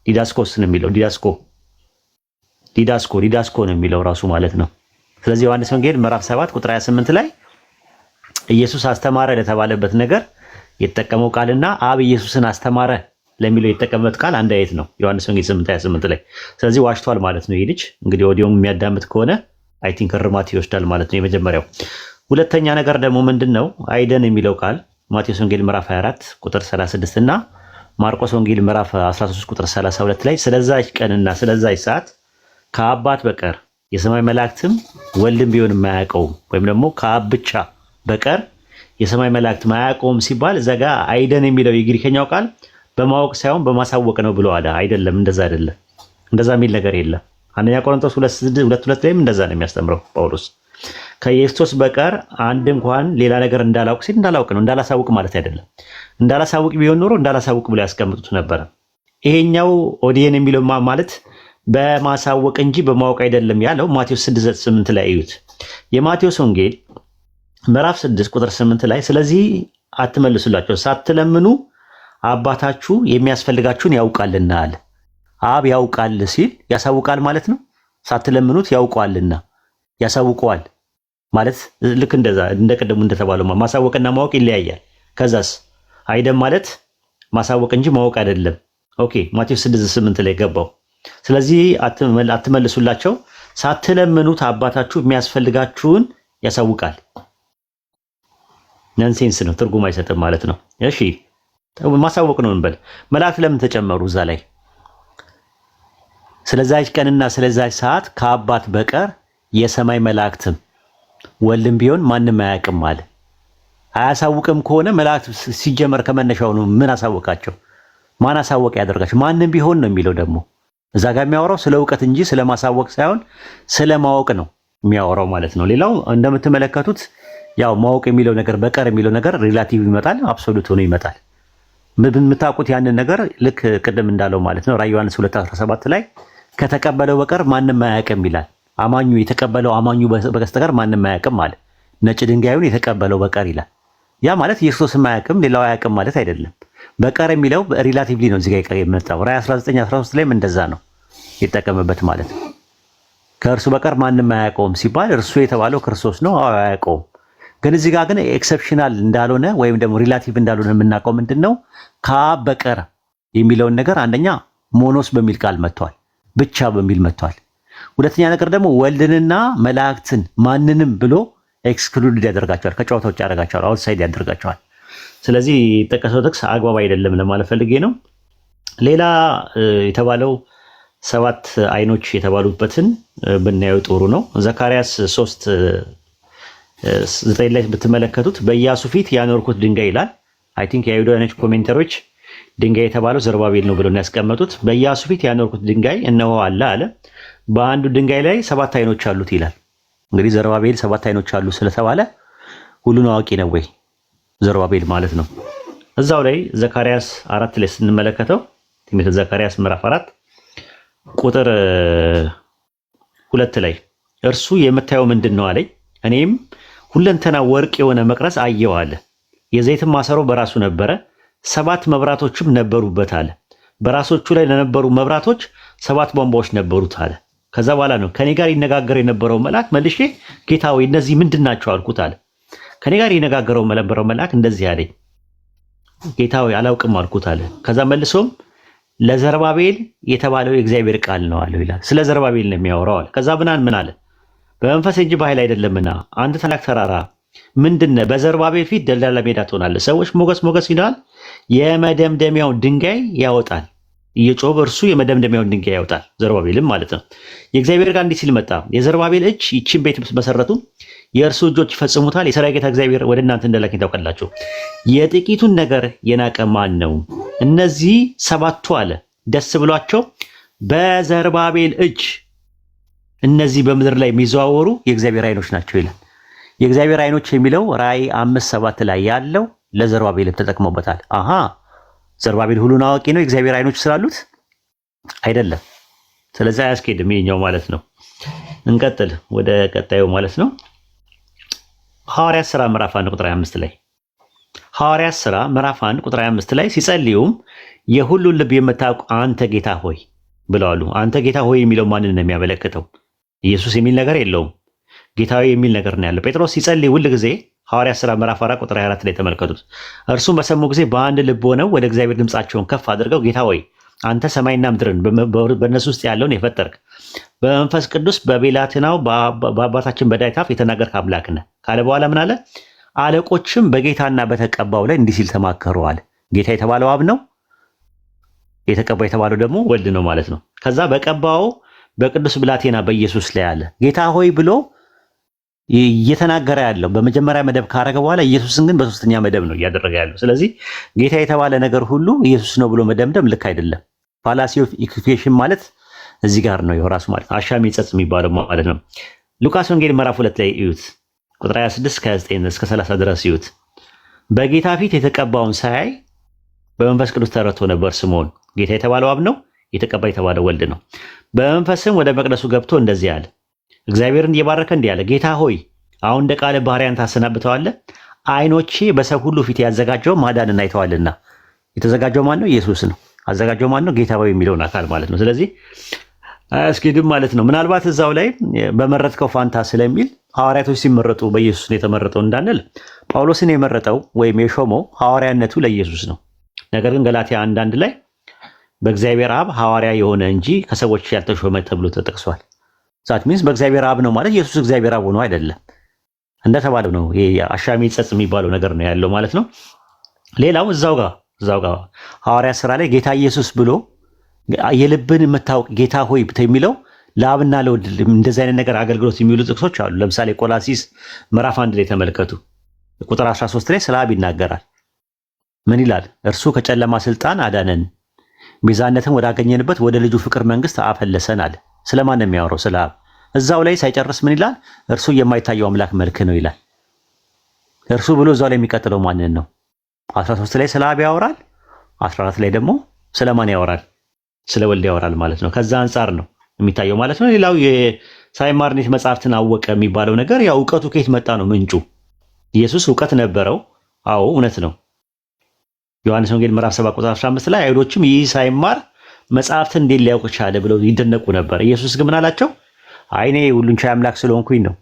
ዲዳስኮስ ነው የሚለው ዲዳስኮ ነው የሚለው ራሱ ማለት ነው። ስለዚህ ዮሐንስ ወንጌል ምዕራፍ 7 ቁጥር 28 ላይ ኢየሱስ አስተማረ ለተባለበት ነገር የተጠቀመው ቃልና አብ ኢየሱስን አስተማረ ለሚለው የተጠቀመበት ቃል አንድ አይነት ነው ዮሐንስ ወንጌል 8:28 ላይ። ስለዚህ ዋሽቷል ማለት ነው ይህ ልጅ። እንግዲህ ኦዲዮም የሚያዳምጥ ከሆነ አይ ቲንክ እርማት ይወስዳል ማለት ነው የመጀመሪያው። ሁለተኛ ነገር ደግሞ ምንድነው አይደን የሚለው ቃል ማቴዎስ ወንጌል ምዕራፍ 24 ቁጥር 36 እና ማርቆስ ወንጌል ምዕራፍ 13 ቁጥር 32 ላይ ስለዛች ቀንና ስለዛች ሰዓት ከአባት በቀር የሰማይ መላእክትም ወልድም ቢሆን የማያውቀውም ወይም ደግሞ ከአብ ብቻ በቀር የሰማይ መላእክት ማያውቀውም ሲባል ዘጋ አይደን የሚለው የግሪከኛው ቃል በማወቅ ሳይሆን በማሳወቅ ነው ብሎ አለ። አይደለም፣ እንደዛ አይደለም። እንደዛ የሚል ነገር የለም። አንደኛ ቆሮንቶስ 2:2 ላይም እንደዛ ነው የሚያስተምረው ጳውሎስ። ከኢየሱስ በቀር አንድ እንኳን ሌላ ነገር እንዳላውቅ ሲል እንዳላውቅ ነው፣ እንዳላሳውቅ ማለት አይደለም። እንዳላሳውቅ ቢሆን ኖሮ እንዳላሳውቅ ብሎ ያስቀምጡት ነበረ። ይሄኛው ኦዲየን የሚለው ማለት በማሳወቅ እንጂ በማወቅ አይደለም ያለው ማቴዎስ 6:8 ላይ እዩት። የማቴዎስ ወንጌል ምዕራፍ 6 ቁጥር 8 ላይ ስለዚህ አትመልሱላቸው ሳትለምኑ አባታችሁ የሚያስፈልጋችሁን ያውቃልና አለ። አብ ያውቃል ሲል ያሳውቃል ማለት ነው። ሳትለምኑት ያውቃልና ያሳውቀዋል ማለት ልክ እንደዛ እንደቀደሙ እንደተባለው ማሳወቅና ማወቅ ይለያያል። ከዛስ አይደም ማለት ማሳወቅ እንጂ ማወቅ አይደለም። ኦኬ ማቴዎስ 6:8 ላይ ገባው። ስለዚህ አትመልሱላቸው ሳትለምኑት አባታችሁ የሚያስፈልጋችሁን ያሳውቃል። ነንሴንስ ነው፣ ትርጉም አይሰጥም ማለት ነው። እሺ ማሳወቅ ነው እንበል። መላእክት ለምን ተጨመሩ እዛ ላይ? ስለዛች ቀንና ስለዛች ሰዓት ከአባት በቀር የሰማይ መላእክትም ወልድም ቢሆን ማንም አያውቅም አለ። አያሳውቅም ከሆነ መላእክት ሲጀመር ከመነሻው ነው ምን አሳወቃቸው? ማን አሳወቅ ያደርጋቸው? ማንም ቢሆን ነው የሚለው ደግሞ እዛ ጋር የሚያወራው ስለ እውቀት እንጂ ስለ ማሳወቅ ሳይሆን ስለ ማወቅ ነው የሚያወራው ማለት ነው። ሌላው እንደምትመለከቱት ያው ማወቅ የሚለው ነገር በቀር የሚለው ነገር ሪላቲቭ ይመጣል፣ አብሶሉት ሆኖ ይመጣል። የምታውቁት ያንን ነገር ልክ ቅድም እንዳለው ማለት ነው። ራዕይ ዮሐንስ 2:17 ላይ ከተቀበለው በቀር ማንም አያውቅም ይላል። አማኙ የተቀበለው አማኙ በስተቀር ማንም አያውቅም ማለት ነጭ ድንጋዩን የተቀበለው በቀር ይላል። ያ ማለት ኢየሱስም አያውቅም ሌላው አያውቅም ማለት አይደለም። በቀር የሚለው ሪላቲቭሊ ነው እዚህ ጋር የመጣው። ራዕይ 19:13 ላይም እንደዛ ነው ይጠቀምበት ማለት ነው። ከእርሱ በቀር ማንም አያውቀውም ሲባል እርሱ የተባለው ክርስቶስ ነው። አያውቀውም። ግን እዚህ ጋር ግን ኤክሰፕሽናል እንዳልሆነ ወይም ደግሞ ሪላቲቭ እንዳልሆነ የምናውቀው ምንድነው? ከአብ በቀር የሚለውን ነገር አንደኛ ሞኖስ በሚል ቃል መጥቷል፣ ብቻ በሚል መጥቷል። ሁለተኛ ነገር ደግሞ ወልድንና መላእክትን ማንንም ብሎ ኤክስክሉድ ያደርጋቸዋል፣ ከጨዋታ ውጭ ያደርጋቸዋል፣ አውትሳይድ ያደርጋቸዋል። ስለዚህ የጠቀሰው ጥቅስ አግባብ አይደለም ለማለት ፈልጌ ነው። ሌላ የተባለው 7 አይኖች የተባሉበትን ብናየው ጥሩ ነው። ዘካርያስ 3:9 ላይ ብትመለከቱት በኢያሱ ፊት ያኖርኩት ድንጋይ ይላል። አይ ቲንክ የአይሁዳውያን ኮሜንተሮች ድንጋይ የተባለው ዘሩባቤል ነው ብለው ያስቀመጡት። በኢያሱ ፊት ያኖርኩት ድንጋይ እነሆ አለ አለ። በአንዱ ድንጋይ ላይ 7 አይኖች አሉት ይላል። እንግዲህ ዘሩባቤል 7 አይኖች አሉ ስለተባለ ሁሉን አዋቂ ነው ወይ ዘሩባቤል ማለት ነው። እዛው ላይ ዘካርያስ 4 ላይ ስንመለከተው ትንቢተ ዘካርያስ ምዕራፍ 4 ቁጥር 2 ላይ እርሱ የምታየው ምንድን ነው አለኝ። እኔም ሁለንተና ወርቅ የሆነ መቅረዝ አየሁ አለ። የዘይትም ማሰሮ በራሱ ነበረ፣ 7 መብራቶችም ነበሩበት አለ። በራሶቹ ላይ ለነበሩ መብራቶች 7 ቧንቧዎች ነበሩት አለ። ከዛ በኋላ ነው ከኔ ጋር ይነጋገር የነበረው መልአክ መልሼ ጌታ ሆይ እነዚህ ምንድን ናቸው አልኩት አለ። ከኔ ጋር ይነጋገረው የነበረው መልአክ እንደዚህ አለኝ፣ ጌታ ሆይ አላውቅም አልኩት አለ። ከዛ መልሶም ለዘሩባቤል የተባለው የእግዚአብሔር ቃል ነው አለው ይላል። ስለ ዘሩባቤል ነው የሚያወራው አለ። ከዛ ብናን ምን አለ? በመንፈስ እንጂ በኃይል አይደለምና አንተ ታላቅ ተራራ ምንድነው? በዘሩባቤል ፊት ደልዳላ ሜዳ ትሆናለህ። ሰዎች ሞገስ ሞገስ ይላል፣ የመደምደሚያውን ድንጋይ ያወጣል። እየጮኸ እርሱ የመደምደሚያውን ድንጋይ ያወጣል፣ ዘሩባቤልም ማለት ነው። የእግዚአብሔር ቃል እንዲህ ሲል መጣ፣ የዘሩባቤል እጅ ይችን ቤት መሰረቱ፣ የእርሱ እጆች ይፈጽሙታል። የሠራዊት ጌታ እግዚአብሔር ወደ እናንተ እንደላከኝ ታውቃላችሁ። የጥቂቱን ነገር የናቀ ማን ነው? እነዚህ 7ቱ አለ ደስ ብሏቸው በዘሩባቤል እጅ እነዚህ በምድር ላይ የሚዘዋወሩ የእግዚአብሔር አይኖች ናቸው ይላል። የእግዚአብሔር አይኖች የሚለው ራዕይ 5:7 ላይ ያለው ለዘሩባቤል ተጠቅሞበታል። አሃ ዘሩባቤል ሁሉን አዋቂ ነው የእግዚአብሔር አይኖች ስላሉት አይደለም። ስለዚህ አያስኬድም ይሄኛው ማለት ነው። እንቀጥል ወደ ቀጣዩ ማለት ነው። ሐዋርያት ሥራ ምዕራፍ 1 ቁጥር 25 ላይ ሐዋርያት ሥራ ምዕራፍ 1 ቁጥር 25 ላይ ሲጸልዩም የሁሉን ልብ የምታውቅ አንተ ጌታ ሆይ ብለዋሉ። አንተ ጌታ ሆይ የሚለው ማንን ነው የሚያመለክተው? ኢየሱስ የሚል ነገር የለውም። ጌታዊ የሚል ነገር ነው ያለው። ጴጥሮስ ሲጸልይ ሁል ጊዜ ሐዋርያት ሥራ ምዕራፍ 4 ቁጥር 24 ላይ ተመልከቱት። እርሱም በሰሙ ጊዜ በአንድ ልብ ሆነው ወደ እግዚአብሔር ድምፃቸውን ከፍ አድርገው ጌታ ሆይ አንተ ሰማይና ምድርን በእነሱ ውስጥ ያለውን የፈጠርክ በመንፈስ ቅዱስ በቤላትናው በአባታችን በዳዊት አፍ የተናገርክ አምላክ ነህ ካለ በኋላ ምን አለ? አለቆችም በጌታና በተቀባው ላይ እንዲህ ሲል ተማከሩ አለ። ጌታ የተባለው አብ ነው፣ የተቀባው የተባለው ደግሞ ወልድ ነው ማለት ነው። ከዛ በቀባው በቅዱስ ብላቴና በኢየሱስ ላይ አለ። ጌታ ሆይ ብሎ እየተናገረ ያለው በመጀመሪያ መደብ ካረገ በኋላ ኢየሱስን ግን በሶስተኛ መደብ ነው እያደረገ ያለው። ስለዚህ ጌታ የተባለ ነገር ሁሉ ኢየሱስ ነው ብሎ መደምደም ልክ አይደለም። ፋላሲ ኦፍ ኢኩዌሽን ማለት እዚህ ጋር ነው የራሱ ማለት አሻሚ ጸጽ የሚባለው ማለት ነው። ሉቃስ ወንጌል ምዕራፍ 2 ላይ እዩት፣ ቁጥር 26 ከ29 እስከ 30 ድረስ እዩት። በጌታ ፊት የተቀባውን ሳያይ በመንፈስ ቅዱስ ተረድቶ ነበር ስምዖን። ጌታ የተባለው አብ ነው፣ የተቀባ የተባለው ወልድ ነው። በመንፈስም ወደ መቅደሱ ገብቶ እንደዚህ አለ፣ እግዚአብሔርን እየባረከ እንዲህ አለ፣ ጌታ ሆይ አሁን እንደ ቃልህ ባሪያን ታሰናብተዋለህ። አይኖቼ በሰው ሁሉ ፊት ያዘጋጀው ማዳንን አይተዋልና። የተዘጋጀው ማን ነው? ኢየሱስ ነው። አዘጋጀው ማን ነው? ጌታ ሆይ የሚለውን አካል ማለት ነው። ስለዚህ አያስኬድም ማለት ነው። ምናልባት እዛው ላይ በመረጥከው ፋንታ ስለሚል ሐዋርያቶች ሲመረጡ በኢየሱስ ነው የተመረጠው እንዳንል ጳውሎስን የመረጠው ወይም የሾመው ሐዋርያነቱ ለኢየሱስ ነው። ነገር ግን ገላትያ 1:1 ላይ በእግዚአብሔር አብ ሐዋርያ የሆነ እንጂ ከሰዎች ያልተሾመ ተብሎ ተጠቅሷል። ዛት ሚንስ በእግዚአብሔር አብ ነው ማለት ኢየሱስ እግዚአብሔር አብ ሆኖ አይደለም እንደተባለው ነው። ይሄ አሻሚ ጸጽ የሚባለው ነገር ነው ያለው ማለት ነው። ሌላው እዛው ጋር ሐዋርያ ሥራ ላይ ጌታ ኢየሱስ ብሎ የልብን የምታውቅ ጌታ ሆይ የሚለው ለአብና ለወልድ እንደዚህ አይነት ነገር አገልግሎት የሚውሉ ጥቅሶች አሉ። ለምሳሌ ቆላሲስ ምዕራፍ 1 ላይ ተመልከቱ። ቁጥር 13 ላይ ስለ አብ ይናገራል። ምን ይላል? እርሱ ከጨለማ ስልጣን አዳነን፣ ቤዛነትን ወዳገኘንበት ወደ ልጁ ፍቅር መንግስት አፈለሰን አለ። ስለማን ነው የሚያወራው? ስለ አብ። እዛው ላይ ሳይጨርስ ምን ይላል? እርሱ የማይታየው አምላክ መልክ ነው ይላል። እርሱ ብሎ እዛው ላይ የሚቀጥለው ማንን ነው? 13 ላይ ስለ አብ ያወራል፣ 14 ላይ ደግሞ ስለማን ያወራል? ስለ ወልድ ያወራል ማለት ነው። ከዛ አንጻር ነው የሚታየው ማለት ነው። ሌላው የሳይማርኔት መጽሐፍትን አወቀ የሚባለው ነገር ያው እውቀቱ ከየት መጣ ነው ምንጩ። ኢየሱስ እውቀት ነበረው፣ አዎ እውነት ነው። ዮሐንስ ወንጌል ምዕራፍ 7 ቁጥር 15 ላይ አይሁዶችም ይህ ሳይማር መጽሐፍትን እንዴት ሊያውቅ ቻለ ብለው ይደነቁ ነበር። ኢየሱስ ግን ምን አላቸው? እኔ ሁሉን ቻይ አምላክ ስለሆንኩኝ ነው፣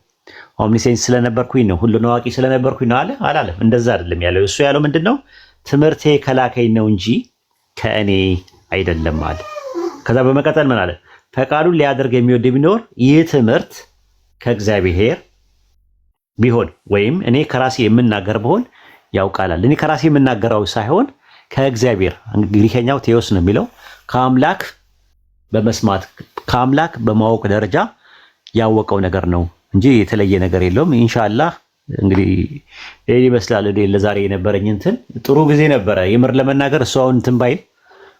ኦምኒሴንስ ስለነበርኩኝ ነው፣ ሁሉን አዋቂ ስለነበርኩኝ ነው አለ? አላለም። እንደዛ አይደለም ያለው። እሱ ያለው ምንድነው? ትምህርቴ ከላከኝ ነው እንጂ ከእኔ አይደለም አለ። ከዛ በመቀጠል ምን አለ? ፈቃዱን ሊያደርግ የሚወድ ቢኖር ይህ ትምህርት ከእግዚአብሔር ቢሆን ወይም እኔ ከራሴ የምናገር ብሆን ያውቃላል። እኔ ከራሴ የምናገረው ሳይሆን ከእግዚአብሔር፣ ግሪከኛው ቴዎስ ነው የሚለው፣ ከአምላክ በመስማት ከአምላክ በማወቅ ደረጃ ያወቀው ነገር ነው እንጂ የተለየ ነገር የለውም። ኢንሻአላህ እንግዲህ ይሄ ይመስላል ለዛሬ የነበረኝ እንትን ጥሩ ጊዜ ነበረ። የምር ለመናገር እሱ አሁን እንትን ባይል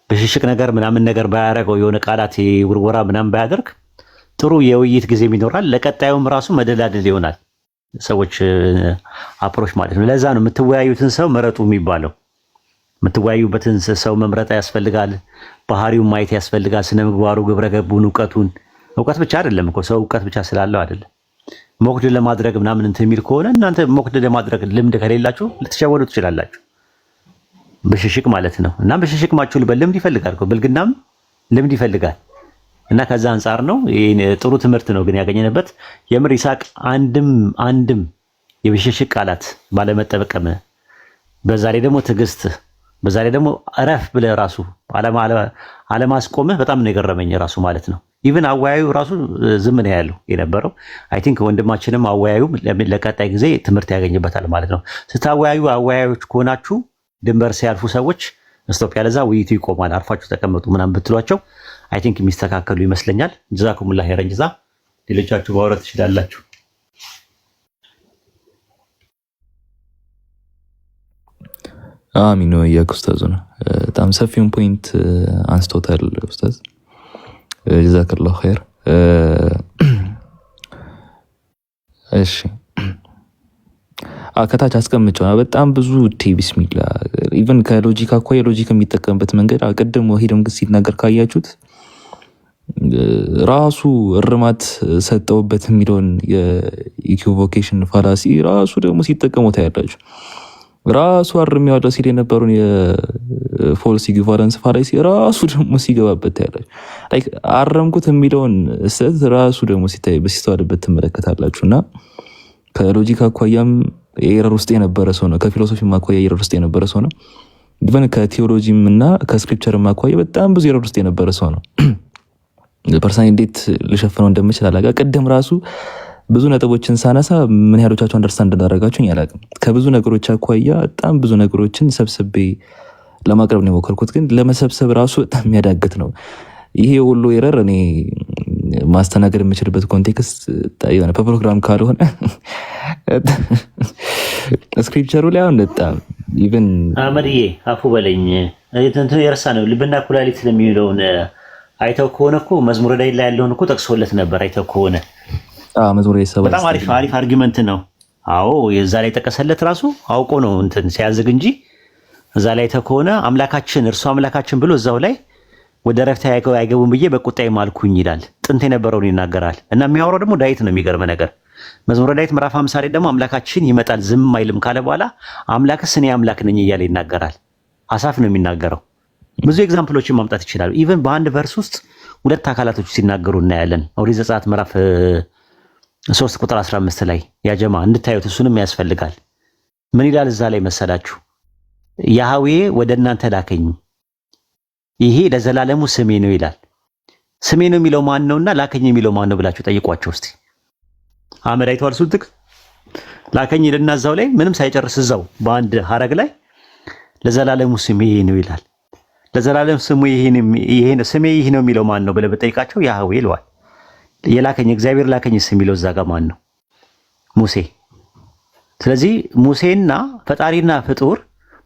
በሽሽቅ ነገር ምናምን ነገር ባያረገው የሆነ ቃላት ውርወራ ምናምን ባያደርግ ጥሩ የውይይት ጊዜ ይኖራል። ለቀጣዩም ራሱ መደላደል ይሆናል። ሰዎች አፕሮች ማለት ነው። ለዛ ነው የምትወያዩትን ሰው መረጡ የሚባለው። የምትወያዩበትን ሰው መምረጥ ያስፈልጋል። ባህሪውን ማየት ያስፈልጋል። ስነ ምግባሩ፣ ግብረ ገቡን፣ እውቀት ብቻ አይደለም እኮ ሰው እውቀት ብቻ ስላለው አይደለም። ሞክድ ለማድረግ ምናምን እንትን የሚል ከሆነ እናንተ ሞክድ ለማድረግ ልምድ ከሌላችሁ ልትሸወዱ ትችላላችሁ። ብሽሽቅ ማለት ነው። እና ብሽሽቅ ማችሁ ልምድ ይፈልጋል እኮ ብልግናም ልምድ ይፈልጋል። እና ከዛ አንጻር ነው ጥሩ ትምህርት ነው ግን ያገኘንበት። የምር ይስሐቅ አንድም የብሽሽቅ ቃላት ባለመጠበቅም፣ በዛ ላይ ደግሞ ትዕግስት፣ በዛ ላይ ደግሞ እረፍ ብለህ ራሱ አለማስቆምህ በጣም ነው የገረመኝ ራሱ ማለት ነው። ኢቭን አወያዩ ራሱ ዝም ነው ያለው የነበረው። አይ ቲንክ ወንድማችንም አወያዩ ለቀጣይ ጊዜ ትምህርት ያገኝበታል ማለት ነው። ስታወያዩ አወያዮች ከሆናችሁ ድንበር ሲያልፉ ሰዎች ስቶፕ፣ ያለዛ ውይይቱ ይቆማል። አርፋችሁ ተቀመጡ ምናምን ብትሏቸው አይ ቲንክ የሚስተካከሉ ይመስለኛል። ጀዛኩሙላህ ኸይረን ጀዛ። ሌሎቻችሁ ማውራት ትችላላችሁ። አሚን ነው ያክ ኡስታዝ ነው። በጣም ሰፊውን ፖይንት አንስቶታል ኡስታዝ። ጀዛከላሁ ኸይር። እሺ ከታች አስቀምጨው በጣም ብዙ ቢስሚላ ኢቭን ከሎጂክ አኳያ ሎጂክ የሚጠቀምበት መንገድ ቅድም ወሂድም ግን ሲናገር ካያችሁት ራሱ እርማት ሰጠውበት የሚለውን የኢኩቮኬሽን ፋላሲ ራሱ ደግሞ ሲጠቀሙት ታያላችሁ። ራሱ አርሚያው ሲል የነበረውን የፎልስ ኢኩቫለንስ ፋላሲ ራሱ ደግሞ ሲገባበት ታያላችሁ። ላይክ አረምኩት የሚለውን ስህተት ራሱ ደግሞ ሲስተዋልበት ትመለከታላችሁና ከሎጂክ አኳያም የኤረር ውስጥ የነበረ ሰው ነው። ከፊሎሶፊም አኳያ የኤረር ውስጥ የነበረ ሰው ነው። ኢቭን ከቲዮሎጂም እና ከስክሪፕቸርም አኳያ በጣም ብዙ ኤረር ውስጥ የነበረ ሰው ነው። ፐርሰናሊ እንዴት ልሸፍነው እንደምችል አላውቅም። ቅድም ራሱ ብዙ ነጥቦችን ሳነሳ ምን ያህሎቻችሁ አንደርስታንድ እንዳደረጋችሁኝ አላውቅም። ከብዙ ነገሮች አኳያ በጣም ብዙ ነገሮችን ሰብስቤ ለማቅረብ ነው የሞከርኩት፣ ግን ለመሰብሰብ ራሱ በጣም የሚያዳግት ነው። ይሄ ሁሉ ኤረር እኔ ማስተናገድ የምችልበት ኮንቴክስት የሆነ በፕሮግራም ካልሆነ ስክሪፕቸሩ ላይ አሁን በጣም ኢቭን አመድዬ አፉ በለኝ እንትን የረሳ ነው። ልብና ኩላሊት ስለሚውለውን አይተው ከሆነ እኮ መዝሙረ ዳዊት ላይ ያለውን እኮ ጠቅሶለት ነበር። አይተው ከሆነ መዝሙረ ዳዊት በጣም አሪፍ አርጊመንት ነው። አዎ የዛ ላይ ጠቀሰለት ራሱ አውቆ ነው እንትን ሲያዝግ እንጂ እዛ ላይ አይተው ከሆነ አምላካችን እርሱ አምላካችን ብሎ እዛው ላይ ወደ ረፍት አይገቡም ብዬ በቁጣዬ ማልኩኝ ይላል። ጥንት የነበረውን ይናገራል። እና የሚያወራው ደግሞ ዳዊት ነው። የሚገርም ነገር መዝሙረ ዳዊት ምዕራፍ 50 ላይ ደግሞ አምላካችን ይመጣል ዝም አይልም ካለ በኋላ አምላክስ እኔ አምላክ ነኝ እያለ ይናገራል። አሳፍ ነው የሚናገረው። ብዙ ኤግዛምፕሎችን ማምጣት ይችላሉ። ኢቭን በአንድ ቨርስ ውስጥ ሁለት አካላቶች ሲናገሩ እናያለን። ኦሪት ዘጸአት ምዕራፍ 3 ቁጥር 15 ላይ ያጀማ እንድታዩት እሱንም ያስፈልጋል። ምን ይላል እዛ ላይ መሰላችሁ? ያህዌ ወደ እናንተ ላከኝ፣ ይሄ ለዘላለሙ ስሜ ነው ይላል። ስሜ ነው የሚለው ማን ነውና ላከኝ የሚለው ማን ነው ብላችሁ ጠይቋቸው እስቲ። አመድ አይተዋል። ሱልጥቅ ላከኝ ይልና እዛው ላይ ምንም ሳይጨርስ እዛው በአንድ ሐረግ ላይ ለዘላለሙ ስሜ ይሄ ነው ይላል። ለዘላለም ስሙ ይሄ ነው ስሜ ይሄ ነው የሚለው ማን ነው ብለህ በጠይቃቸው ያህዌ ይለዋል። የላከኝ እግዚአብሔር ላከኝስ የሚለው እዛ ጋር ማን ነው? ሙሴ። ስለዚህ ሙሴና ፈጣሪና ፍጡር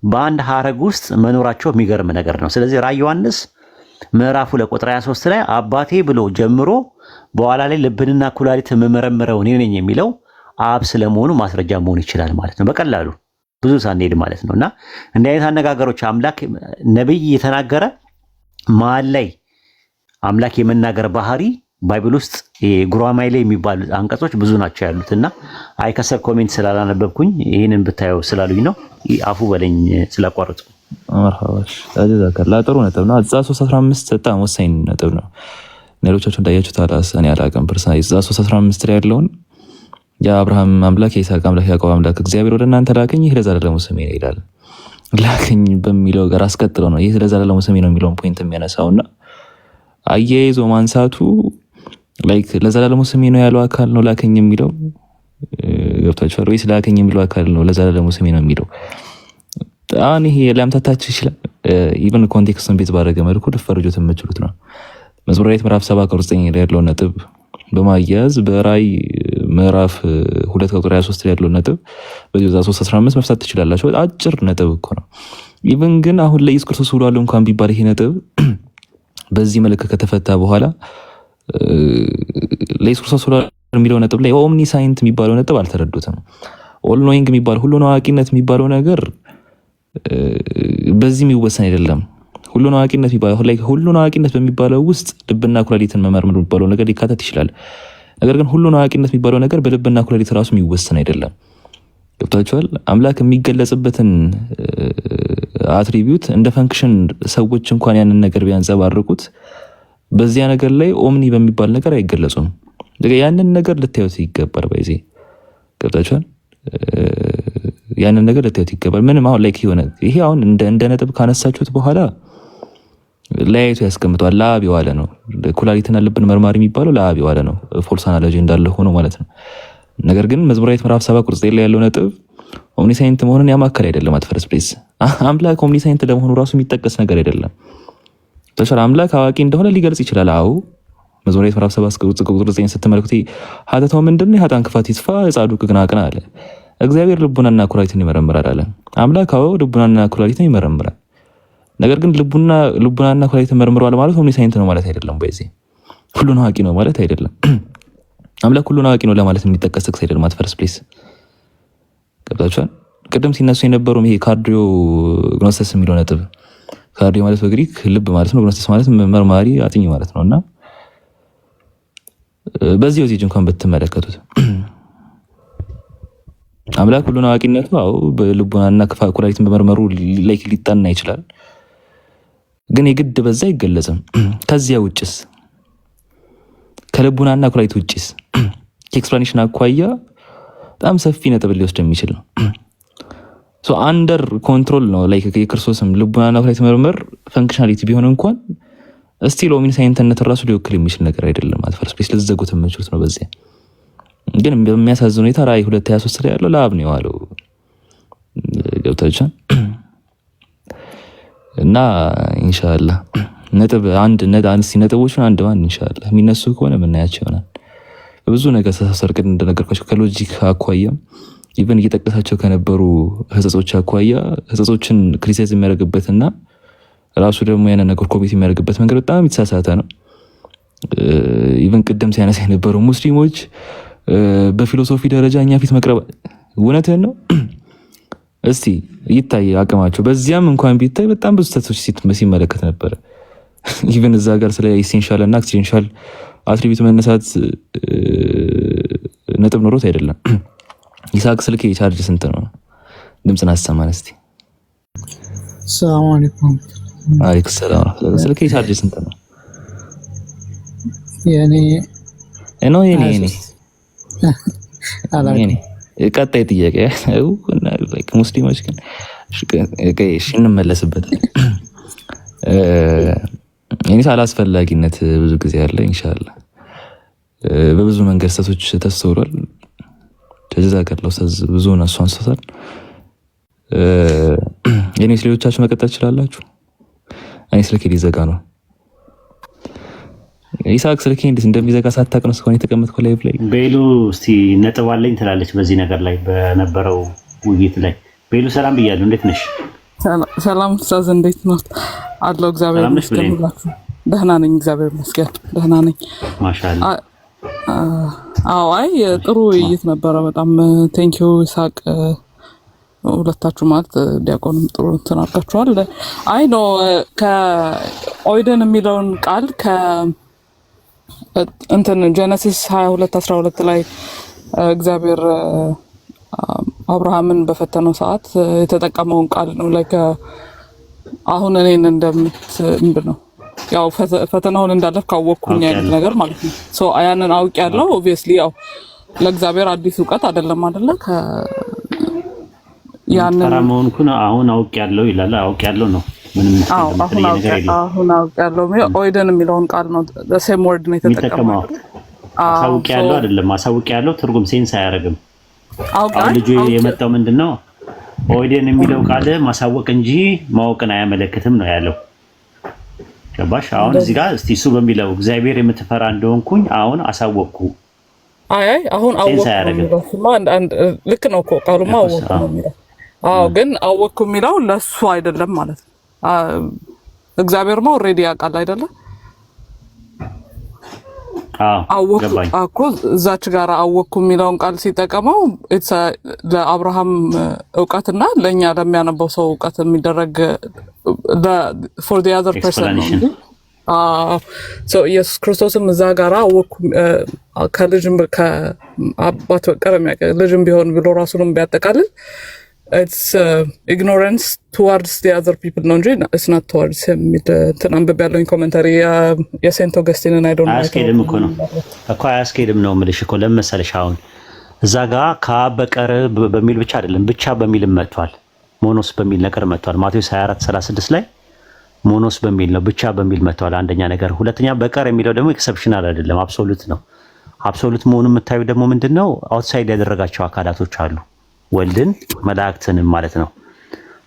በአንድ ሐረግ ውስጥ መኖራቸው የሚገርም ነገር ነው። ስለዚህ ራዕይ ዮሐንስ ምዕራፍ 2 ቁጥር 23 ላይ አባቴ ብሎ ጀምሮ በኋላ ላይ ልብንና ኩላሊት የምመረምረው እኔ ነኝ የሚለው አብ ስለመሆኑ ማስረጃ መሆን ይችላል ማለት ነው። በቀላሉ ብዙ ሳንሄድ ማለት ነው። እና እንዲህ አይነት አነጋገሮች አምላክ ነብይ የተናገረ መሀል ላይ አምላክ የመናገር ባህሪ ባይብል ውስጥ ጉራማይሌ የሚባሉ አንቀጾች ብዙ ናቸው ያሉትና አይከሰር ኮሜንት ስላላነበብኩኝ ይህንን ብታየው ስላሉኝ ነው። አፉ በለኝ ስላቋረጥኩ። መርሐባሽ አጀዛከላ ጥሩ ነጥብ ነው። ዘጸአት 3:15 በጣም ወሳኝ ነጥብ ነው። ሌሎቻችሁ እንዳያችሁት እኔ አላውቅም። ፐርሰናሊ ዘጸአት 3:15 ላይ ያለውን የአብርሃም አምላክ የይስሐቅ አምላክ የያዕቆብ አምላክ እግዚአብሔር ወደ እናንተ ላከኝ ይህ ለዘላለሙ ስሜ ነው ይላል። ላከኝ በሚለው ጋር አስቀጥሎ ነው ይህ ለዘላለሙ ስሜ ነው የሚለውን ፖይንት የሚያነሳውና አያይዞ ማንሳቱ ላይክ ለዘላለሙ ስሜ ነው ያለው አካል ነው ላከኝ የሚለው ገብታችኋል ወይስ ላከኝ የሚለው አካል ነው ለዘላለሙ ስሜ ነው የሚለው? አሁን ይሄ ሊያምታታችሁ ይችላል። ኢቨን ኮንቴክስቱን ቤት ባደረገ መልኩ ልትፈርጁት የምትችሉት ነው። መዝሙረ ዳዊት ምዕራፍ 7:9 ላይ ያለው ነጥብ በማያያዝ በራእይ ምዕራፍ 2:23 ላይ ያለው ነጥብ በዚህ 3:15 መፍታት ትችላላችሁ። አጭር ነጥብ እኮ ነው። ኢቨን ግን አሁን ለኢየሱስ ክርስቶስ ብሏል እንኳን ቢባል ይሄ ነጥብ በዚህ መልክ ከተፈታ በኋላ ለኢየሱስ ክርስቶስ ብሏል የሚለው ነጥብ ላይ ኦምኒ ሳይንት የሚባለው ነጥብ አልተረዱትም። ኦል ኖይንግ የሚባለው ሁሉን አዋቂነት የሚባለው ነገር በዚህ የሚወሰን አይደለም። ሁሉን አዋቂነት በሚባለው ውስጥ ልብና ኩላሊትን መመርመር የሚባለው ነገር ሊካተት ይችላል። ነገር ግን ሁሉን አዋቂነት የሚባለው ነገር በልብና ኩላሊት ራሱ የሚወሰን አይደለም። ገብታችኋል? አምላክ የሚገለጽበትን አትሪቢዩት እንደ ፈንክሽን ሰዎች እንኳን ያንን ነገር ቢያንጸባርቁት በዚያ ነገር ላይ ኦምኒ በሚባል ነገር አይገለጹም። ያንን ነገር ልታዩት ይገባል። ባይዜ ገብታችኋል? ያንን ነገር ልታዩት ይገባል። ምንም አሁን ላይክ የሆነ ይሄ አሁን እንደ ነጥብ ካነሳችሁት በኋላ ለያይቶ ያስቀምጠዋል። ለአብ የዋለ ነው። ኩላሊትና ልብን መርማሪ የሚባለው ለአብ የዋለ ነው። ፎልስ አናሎጂ እንዳለ ሆኖ ማለት ነው። ነገር ግን መዝሙረ ዳዊት ምዕራፍ 7:9 ላይ ያለው ነጥብ ኦምኒሳይንት መሆኑን ያማከለ አይደለም። አትፈርስ ፕሌስ አምላክ ኦምኒሳይንት ለመሆኑ ራሱ የሚጠቀስ ነገር አይደለም። ተሻለ አምላክ አዋቂ እንደሆነ ሊገልጽ ይችላል። አዎ መዝሙረ ዳዊት ምዕራፍ 7:9 ስትመለከቱ ሀተታው ምንድነው? የኃጥአን ክፋት ይጥፋ የጻድቁ ግን አቅና አለ። እግዚአብሔር ልቡናና ኩላሊትን ይመረምራል አለ። አምላክ አዎ ልቡናና ኩላሊትን ይመረምራል። ነገር ግን ልቡናና ኩላሊትን መርምሯል ማለት ኦምኒሳይንት ነው ማለት አይደለም። በዚህ ሁሉን አዋቂ ነው ማለት አይደለም። አምላክ ሁሉን አዋቂ ነው ለማለት የሚጠቀስ ጥቅስ አይደለም። አትፈርስ ፕሌስ ገብታችኋል? ቅድም ሲነሱ የነበረው ይሄ ካርዲዮ ግኖስተስ የሚለው ነጥብ ካርዲዮ ማለት በግሪክ ልብ ማለት ነው። ግኖስተስ ማለት መርማሪ አጥኚ ማለት ነውና በዚህ እንኳን ብትመለከቱት አምላክ ሁሉን አዋቂነቱ አዎ በልቡናና ኩላሊትን በመርመሩ ላይክ ሊጠና ይችላል። ግን የግድ በዛ አይገለጽም። ከዚያ ውጭስ ከልቡናና ኩላሊት ውጭስ ከኤክስፕላኔሽን አኳያ በጣም ሰፊ ነጥብ ሊወስድ የሚችል ነው። ሶ አንደር ኮንትሮል ነው ላይክ የክርስቶስም ልቡናና ኩላሊት መርመር ፈንክሽናሊቲ ቢሆን እንኳን ስቲል ኦምኒሳይንትነት ራሱ ሊወክል የሚችል ነገር አይደለም። አትፈርስ ፕሌስ ልትዘጉት የምችሉት ነው። በዚያ ግን በሚያሳዝን ሁኔታ ራእይ 2:23 ላይ ያለው ለአብ ነው የዋለው። ገብታችኋል? እና ኢንሻአላህ ነጥቦቹን አንድ ባንድ ኢንሻአላህ የሚነሱ ከሆነ ምናያቸው ይሆናል። ብዙ ነገር ተሳሰርቅ እንደነገርኳቸው ከሎጂክ አኳያ ኢቨን እየጠቀሳቸው ከነበሩ ህጸጾች አኳያ ህጸጾችን ክሪቲሳይዝ የሚያደርግበትና ራሱ ደግሞ ያንን ነገር ኮሚት የሚያደርግበት መንገድ በጣም የተሳሳተ ነው። ኢቨን ቅድም ሲያነሳ የነበሩ ሙስሊሞች በፊሎሶፊ ደረጃ እኛ ፊት መቅረብ እውነትህን ነው። እስቲ ይታይ አቅማቸው በዚያም እንኳን ቢታይ በጣም ብዙ ተቶች ሲመለከት ነበረ። ኢቨን እዛ ጋር ስለ ኢሴንሻል እና አክሲደንሻል አትሪቢዩት መነሳት ነጥብ ኖሮት አይደለም። ይስሐቅ ስልክ ቻርጅ ስንት ነው? ድምፅን አሰማን እስቲ። ሰላም አለይኩም። አለይኩም ሰላም። ስልክ ቻርጅ ስንት ነው? የኔ ቀጣይ ጥያቄ ሙስሊሞች ግን እንመለስበታል። እኔ አላስፈላጊነት ብዙ ጊዜ አለ። ኢንሻአላህ በብዙ መንገድ ሰቶች ተስተውሏል። ተጀዛ ቀርለው ብዙ ነው አንስተዋል። የኔ ሌሎቻችሁ መቀጠል ትችላላችሁ። እኔ ስልኬ ሊዘጋ ነው። ይስሐቅ ስልኬ እንዴት እንደሚዘጋ ሳታውቅ ነው እስካሁን የተቀመጥከው ላይቭ ላይ። ቤሉ እስቲ ነጥብ አለኝ ትላለች በዚህ ነገር ላይ በነበረው ውይይት ላይ። ቤሉ ሰላም ብያለሁ። እንዴት ነሽ? ሰላም ኡስታዝ፣ እንዴት ነው? አለው እግዚአብሔር ይመስገን። ደህና ነኝ፣ እግዚአብሔር ይመስገን ደህና ነኝ። ማሻአላ። አዎ፣ አይ ጥሩ ውይይት ነበረ በጣም ቴንኪዩ ይስሐቅ። ሁለታችሁ ማለት ዲያቆንም ጥሩ ተናግራችኋል። አይ ኖ ከኦይደን የሚለውን ቃል እንትን ጀነሲስ 22:12 ላይ እግዚአብሔር አብርሃምን በፈተነው ሰዓት የተጠቀመውን ቃል ነው። ላይክ አሁን እኔን ምንድን ነው ያው ፈተናውን እንዳለፍ ካወቅኩኝ አይነት ነገር ማለት ነው። ሶ ያንን አውቄያለሁ። ኦብቪየስሊ ያው ለእግዚአብሔር አዲስ እውቀት አይደለም አይደለ? ያንን ተራመውንኩን አሁን አውቄያለሁ ይላል። አውቄያለሁ ነው ምንም አሁን አውቄያለሁ ኦይደን የሚለውን ቃል ነው ሴም ወርድ ነው የተጠቀመው። አውቄያለሁ አይደለም አሳውቄያለሁ ትርጉም ሴንስ አያደርግም። አሁን ልጁ የመጣው ምንድነው ኦይደን የሚለው ቃል ማሳወቅ እንጂ ማወቅን አያመለክትም ነው ያለው። ገባሽ? አሁን እዚህ ጋር እስቲ እሱ በሚለው እግዚአብሔር የምትፈራ እንደሆንኩኝ አሁን አሳወቅኩ። አይ አሁን አወቅኩ አንድ ልክ ነው እኮ ቃሉማ አወቅኩ ነው የሚለው። ግን አወቅኩ የሚለው ለሱ አይደለም ማለት ነው። እግዚአብሔርማ ኦልሬዲ ያውቃል አይደለ? አወቅኩ እኮ እዛች ጋር አወቅኩ የሚለውን ቃል ሲጠቀመው ለአብርሃም እውቀትና ለእኛ ለሚያነበው ሰው እውቀት የሚደረግ for the other person ነው። ኢየሱስ ክርስቶስም እዛ ጋር አወቅኩ ከልጅም ከአባት በቀር የሚያውቅ ልጅም ቢሆን ብሎ ራሱንም ቢያጠቃልል it's ignorance towards the other people ነው እንጂ it's not towards him። አንብቤ ያለውን ኮሜንታሪ የሴንት ኦገስቲንን I don't know አያስኬድም እኮ ነው እኮ አያስኬድም ነው የምልሽ እኮ ለምሳሌሽ አሁን እዛ ጋር ከአብ በቀር በሚል ብቻ አይደለም ብቻ በሚልም መጥቷል። ሞኖስ በሚል ነገር መጥቷል። ማቴዎስ 24:36 ላይ ሞኖስ በሚል ነው ብቻ በሚል መጥቷል። አንደኛ ነገር። ሁለተኛ በቀር የሚለው ደግሞ ኤክሰፕሽናል አይደለም አብሶሉት ነው። አብሶሉት መሆኑን የምታዩ ደግሞ ምንድነው አውትሳይድ ያደረጋቸው አካላቶች አሉ ወልድን መላእክትንም ማለት ነው።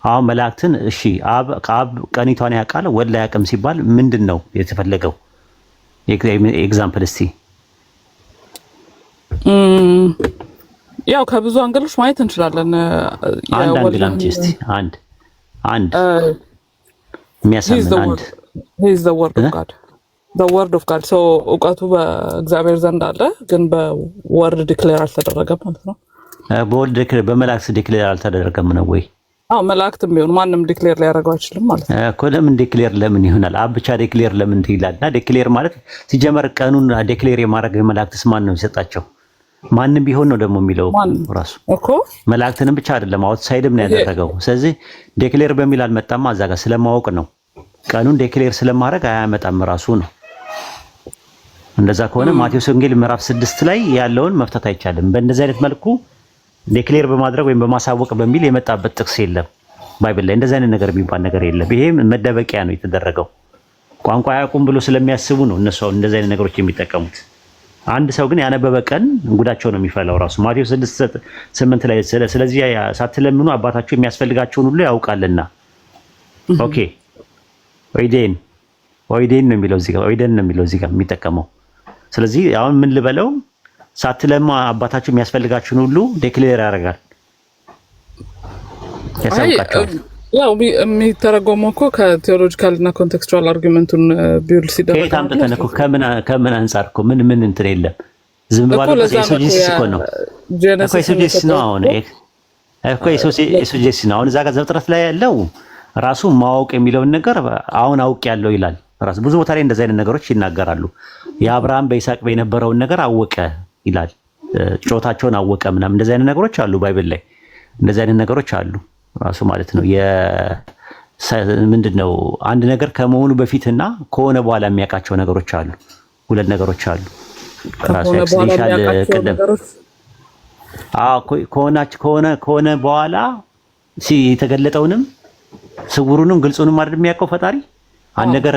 አሁን መላእክትን እሺ ከአብ ቀኒቷን ያውቃል ወልድ አያውቅም ሲባል ምንድነው የተፈለገው? ኤግዛምፕል እስቲ ያው ከብዙ አንገሎች ማየት እንችላለን። አንድ አንግል አምጪ እስቲ አንድ የሚያሳምን አንድ he is the word of God the word of God so እውቀቱ በእግዚአብሔር ዘንድ አለ ግን በወርድ ዲክሌር አልተደረገም ማለት ነው። በወልድ በመላእክት ዲክሌር አልተደረገም ነው ወይ? መላእክትም ቢሆን ማንም ዲክሌር ሊያደርገው አይችልም ማለት ነው እኮ። ለምን ዲክሌር ለምን ይሆናል? አብ ብቻ ዲክሌር ለምን ይላልና ዲክሌር ማለት ሲጀመር ቀኑን ዲክሌር የማድረግ መላእክትስ ማን ነው የሰጣቸው? ማንም ቢሆን ነው ደግሞ የሚለው ራሱ እኮ መላእክትንም ብቻ አይደለም አውትሳይድም ነው ያደረገው። ስለዚህ ዲክሌር በሚል አልመጣም አዛ ጋር ስለማወቅ ነው። ቀኑን ዲክሌር ስለማድረግ አያመጣም ራሱ ነው። እንደዛ ከሆነ ማቴዎስ ወንጌል ምዕራፍ 6 ላይ ያለውን መፍታት አይቻልም። በእንደዚህ አይነት መልኩ ዲክሌር በማድረግ ወይም በማሳወቅ በሚል የመጣበት ጥቅስ የለም ባይብል ላይ። እንደዚህ አይነት ነገር የሚባል ነገር የለም። ይሄም መደበቂያ ነው የተደረገው። ቋንቋ አያውቁም ብሎ ስለሚያስቡ ነው እነሱ እንደዚህ አይነት ነገሮች የሚጠቀሙት። አንድ ሰው ግን ያነበበ ቀን እንጉዳቸው ነው የሚፈላው ራሱ ማቴዎስ 6:8 ላይ ስለዚህ ሳትለምኑ አባታችሁ የሚያስፈልጋችሁን ሁሉ ያውቃልና። ኦኬ ኦይዴን ነው የሚለው እዚህ ጋር ኦይደን ነው የሚለው እዚህ ጋር የሚጠቀመው። ስለዚህ አሁን ምን ልበለው? ሳትለማ አባታችሁ የሚያስፈልጋችሁን ሁሉ ዲክሌር ያደርጋል ያሳውቃቸዋል። ያው የሚተረጎመው እኮ ከቴዎሎጂካል እና ኮንቴክስቹዋል አርጊመንቱን ቢውል ሲደረግ ከየት አምጥተን እኮ ከምን አንፃር እኮ ምን እንትን የለም ዝም ብሎ ኤሶጂሲስ እኮ ነው እኮ ኤሶጂሲስ ነው። አሁን እኮ ኤሶጂሲስ ነው። አሁን እዛ ጋር ዘፍጥረት ላይ ያለው ራሱ ማወቅ የሚለውን ነገር አሁን አውቅ ያለው ይላል ራሱ። ብዙ ቦታ ላይ እንደዚህ አይነት ነገሮች ይናገራሉ። የአብርሃም በይስሐቅ በነበረውን ነገር አወቀ ይላል። ጮታቸውን አወቀ ምናምን እንደዚህ አይነት ነገሮች አሉ ባይብል ላይ። እንደዚህ አይነት ነገሮች አሉ ራሱ ማለት ነው። ምንድነው አንድ ነገር ከመሆኑ በፊትና ከሆነ በኋላ የሚያውቃቸው ነገሮች አሉ። ሁለት ነገሮች አሉ ራሱ ኤክስቴንሻል ቀደም ከሆነ በኋላ የተገለጠውንም ስውሩንም ግልጹንም አይደል የሚያውቀው ፈጣሪ። አንድ ነገር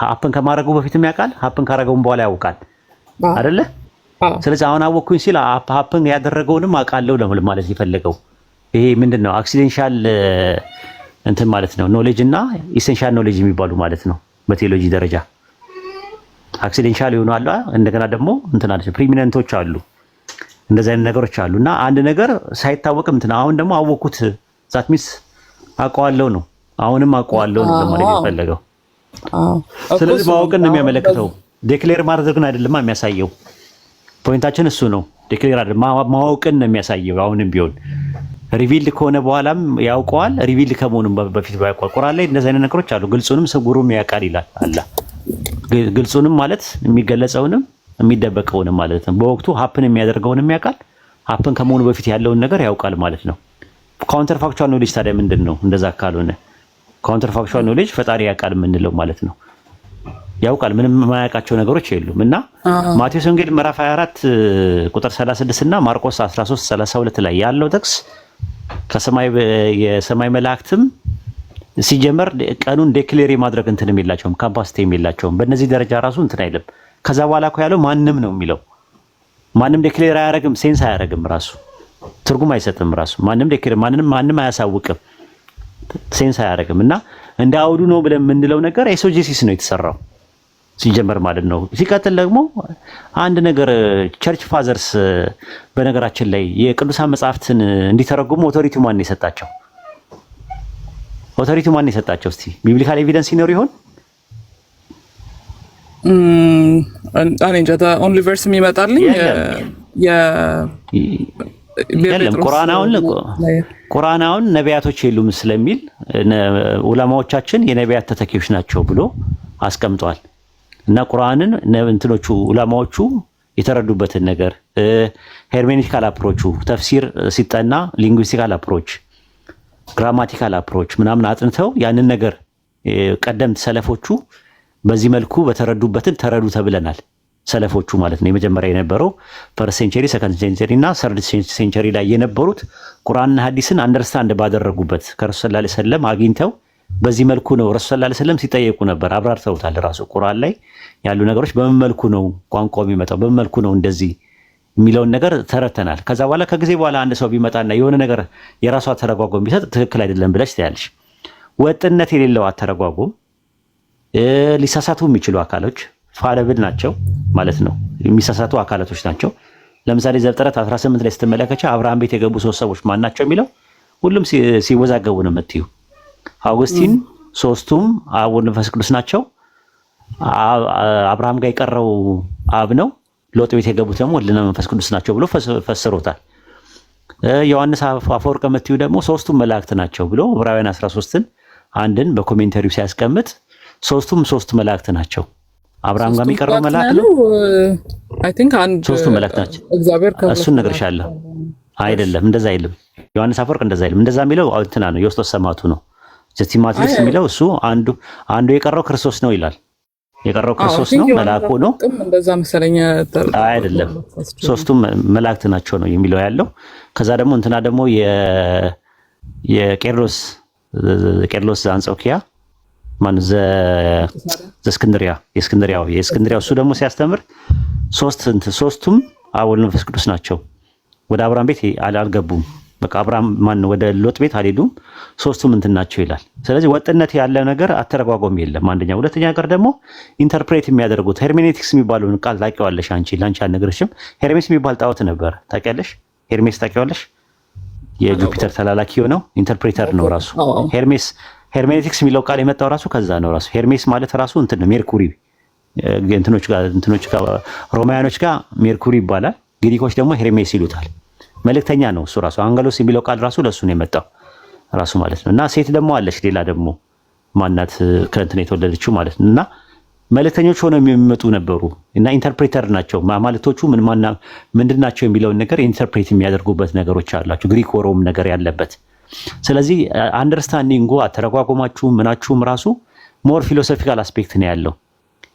ሀፕን ከማድረጉ በፊትም ያውቃል፣ ሀፕን ካደረገውም በኋላ ያውቃል አይደለ? ስለዚህ አሁን አወቅኩኝ ሲል ሀፕን ያደረገውንም አውቃለሁ ማለት የፈለገው ይሄ ምንድነው አክሲደንሻል እንትን ማለት ነው። ኖሌጅ እና ኢሴንሻል ኖሌጅ የሚባሉ ማለት ነው። በቴዎሎጂ ደረጃ አክሲደንሻል ይሆናል፣ እንደገና ደግሞ እንትን አለ ፕሪሚነንቶች አሉ። እንደዚህ አይነት ነገሮች አሉና አንድ ነገር ሳይታወቅም እንትን አሁን ደግሞ አወቅኩት ዛት ሚስ አውቀዋለሁ ነው። አሁንም አውቀዋለሁ ነው ማለት የፈለገው። ስለዚህ ማወቅን ነው የሚያመለክተው። ዲክሌር ማድረግን አይደለም የሚያሳየው። ፖይንታችን እሱ ነው። ዲክሌር አይደለም ማወቅን ነው የሚያሳየው። አሁንም ቢሆን ሪቪልድ ከሆነ በኋላም ያውቀዋል። ሪቪልድ ከመሆኑም በፊት ባይቆል ቁርአን ላይ እንደዚህ አይነት ነገሮች አሉ። ግልጹንም ስውሩም ያውቃል ይላል አላህ። ግልጹንም ማለት የሚገለጸውንም የሚደበቀውንም ማለት ነው። በወቅቱ ሀፕን የሚያደርገውንም ያውቃል። ሀፕን ከመሆኑ በፊት ያለውን ነገር ያውቃል ማለት ነው። ካውንተር ፋክቹዋል ኖሌጅ ታዲያ ምንድን ነው? እንደዛ ካልሆነ ካውንተር ፋክቹዋል ኖሌጅ ፈጣሪ ያውቃል የምንለው ማለት ነው። ያውቃል ምንም የማያውቃቸው ነገሮች የሉም። እና ማቴዎስ ወንጌል ምዕራፍ 24 ቁጥር 36 እና ማርቆስ 13:32 ላይ ያለው ጥቅስ ከሰማይ የሰማይ መላእክትም ሲጀመር ቀኑን ዴክሌር ማድረግ እንትንም የላቸውም፣ ካፓሲቲ የላቸውም። በእነዚህ ደረጃ ራሱ እንትን አይልም። ከዛ በኋላ እኮ ያለው ማንም ነው የሚለው። ማንም ዴክሌር አያረግም፣ ሴንስ አያረግም፣ ራሱ ትርጉም አይሰጥም። ራሱ ማንም ዴክሌር ማንም አያሳውቅም፣ ሴንስ አያረግም። እና እንደ አውዱ ነው ብለን የምንለው ነገር ኤሶጂሲስ ነው የተሰራው ሲጀመር ማለት ነው። ሲቀጥል ደግሞ አንድ ነገር ቸርች ፋዘርስ በነገራችን ላይ የቅዱሳን መጽሐፍትን እንዲተረጉሙ ኦቶሪቲ ማን የሰጣቸው? ኦቶሪቲ ማን የሰጣቸው? እስቲ ቢብሊካል ኤቪደንስ ይኖር ይሆን? እኔ እንጃ። ኦንሊ ቨርስ የሚመጣልኝ የለም ቁርአናውን ነቢያቶች የሉም ስለሚል ዑለማዎቻችን የነቢያት ተተኪዎች ናቸው ብሎ አስቀምጧል። እና ቁርአንን እንትኖቹ ዑለማዎቹ የተረዱበትን ነገር ሄርሜኒቲካል አፕሮቹ ተፍሲር ሲጠና ሊንጉዊስቲካል አፕሮች፣ ግራማቲካል አፕሮች ምናምን አጥንተው ያንን ነገር ቀደምት ሰለፎቹ በዚህ መልኩ በተረዱበትን ተረዱ ተብለናል። ሰለፎቹ ማለት ነው የመጀመሪያ የነበረው ፈርስት ሴንቸሪ፣ ሰከንድ ሴንቸሪ እና ሰርድ ሴንቸሪ ላይ የነበሩት ቁርአንና ሐዲስን አንደርስታንድ ባደረጉበት ከረሱል ሰለላሁ ዐለይሂ ወሰለም አግኝተው በዚህ መልኩ ነው ረሱል ሰለላሁ ዐለይሂ ወሰለም ሲጠየቁ ነበር። አብራርተውታል። ራሱ ቁርአን ላይ ያሉ ነገሮች በምን መልኩ ነው ቋንቋው የሚመጣው፣ በምን መልኩ ነው እንደዚህ የሚለውን ነገር ተረተናል። ከዛ በኋላ ከጊዜ በኋላ አንድ ሰው ቢመጣና የሆነ ነገር የራሱ አተረጓጎም ቢሰጥ ትክክል አይደለም ብለሽ ትያለሽ። ወጥነት የሌለው አተረጓጎም ሊሳሳቱ የሚችሉ አካሎች ፋለብል ናቸው ማለት ነው። የሚሳሳቱ አካላቶች ናቸው። ለምሳሌ ዘፍጥረት 18 ላይ ስትመለከች አብርሃም ቤት የገቡ ሶስት ሰዎች ማን ናቸው የሚለው ሁሉም ሲወዛገቡ ነው የምትዩ። አውግስቲን ሶስቱም አብ ወልድ መንፈስ ቅዱስ ናቸው። አብርሃም ጋር የቀረው አብ ነው። ሎጥ ቤት የገቡት ደግሞ ወልድና መንፈስ ቅዱስ ናቸው ብሎ ፈስሮታል። ዮሐንስ አፈወርቅ የምትዩ ደግሞ ሶስቱም መላእክት ናቸው ብሎ ዕብራውያን 13ን አንድን በኮሜንተሪው ሲያስቀምጥ ሶስቱም ሶስት መላእክት ናቸው። አብርሃም ጋር የሚቀርበው መልአክ ነው። አይ ቲንክ አንድ ሶስቱ መላእክት ናቸው። እሱን ነግሬሻለሁ። አይደለም እንደዛ አይልም። ዮሐንስ አፈወርቅ እንደዛ አይልም። እንደዛ የሚለው እንትና ነው ዮስጦስ ሰማዕቱ ነው። ጀስቲማቲስ የሚለው እሱ አንዱ የቀረው ክርስቶስ ነው ይላል። የቀረው ክርስቶስ ነው፣ መልአኩ ነው። እንደዛ መሰለኝ። አይደለም ሶስቱም መላእክት ናቸው ነው የሚለው ያለው። ከዛ ደግሞ እንትና ደግሞ የቄርሎስ ዘአንጾኪያ ማን የእስክንድሪያው እሱ ደግሞ ሲያስተምር ሶስቱም አብ ወልድ መንፈስ ቅዱስ ናቸው። ወደ አብርሃም ቤት አልገቡም። በቃ አብርሃም ወደ ሎጥ ቤት አልሄዱም። ሶስቱም እንትን ናቸው ይላል። ስለዚህ ወጥነት ያለ ነገር አተረጓጎም የለም። አንደኛ። ሁለተኛ ነገር ደግሞ ኢንተርፕሬት የሚያደርጉት ሄርሜኔቲክስ የሚባለውን ቃል ታውቂዋለሽ አንቺ? ላንቺ አልነግርሽም። ሄርሜስ የሚባል ጣዖት ነበር። ታውቂያለሽ? ሄርሜስ ታውቂዋለሽ? የጁፒተር ተላላኪ ሆነው ኢንተርፕሬተር ነው ራሱ ሄርሜኔቲክስ የሚለው ቃል የመጣው ራሱ ከዛ ነው። ራሱ ሄርሜስ ማለት ራሱ እንትን ነው፣ ሜርኩሪ እንትኖች ጋር ሮማያኖች ጋር ሜርኩሪ ይባላል። ግሪኮች ደግሞ ሄርሜስ ይሉታል። መልእክተኛ ነው እሱ ራሱ። አንገሎስ የሚለው ቃል ራሱ ለሱ ነው የመጣው ራሱ ማለት ነው። እና ሴት ደግሞ አለች ሌላ ደግሞ ማናት ከእንትን የተወለደችው ማለት ነው። እና መልእክተኞች ሆነው የሚመጡ ነበሩ እና ኢንተርፕሬተር ናቸው። ማለቶቹ ምንድን ናቸው የሚለውን ነገር ኢንተርፕሬት የሚያደርጉበት ነገሮች አላቸው። ግሪክ ወሮም ነገር ያለበት። ስለዚህ አንደርስታንዲንጉ አተረጓጎማችሁ ምናችሁም ራሱ ሞር ፊሎሶፊካል አስፔክት ነው ያለው።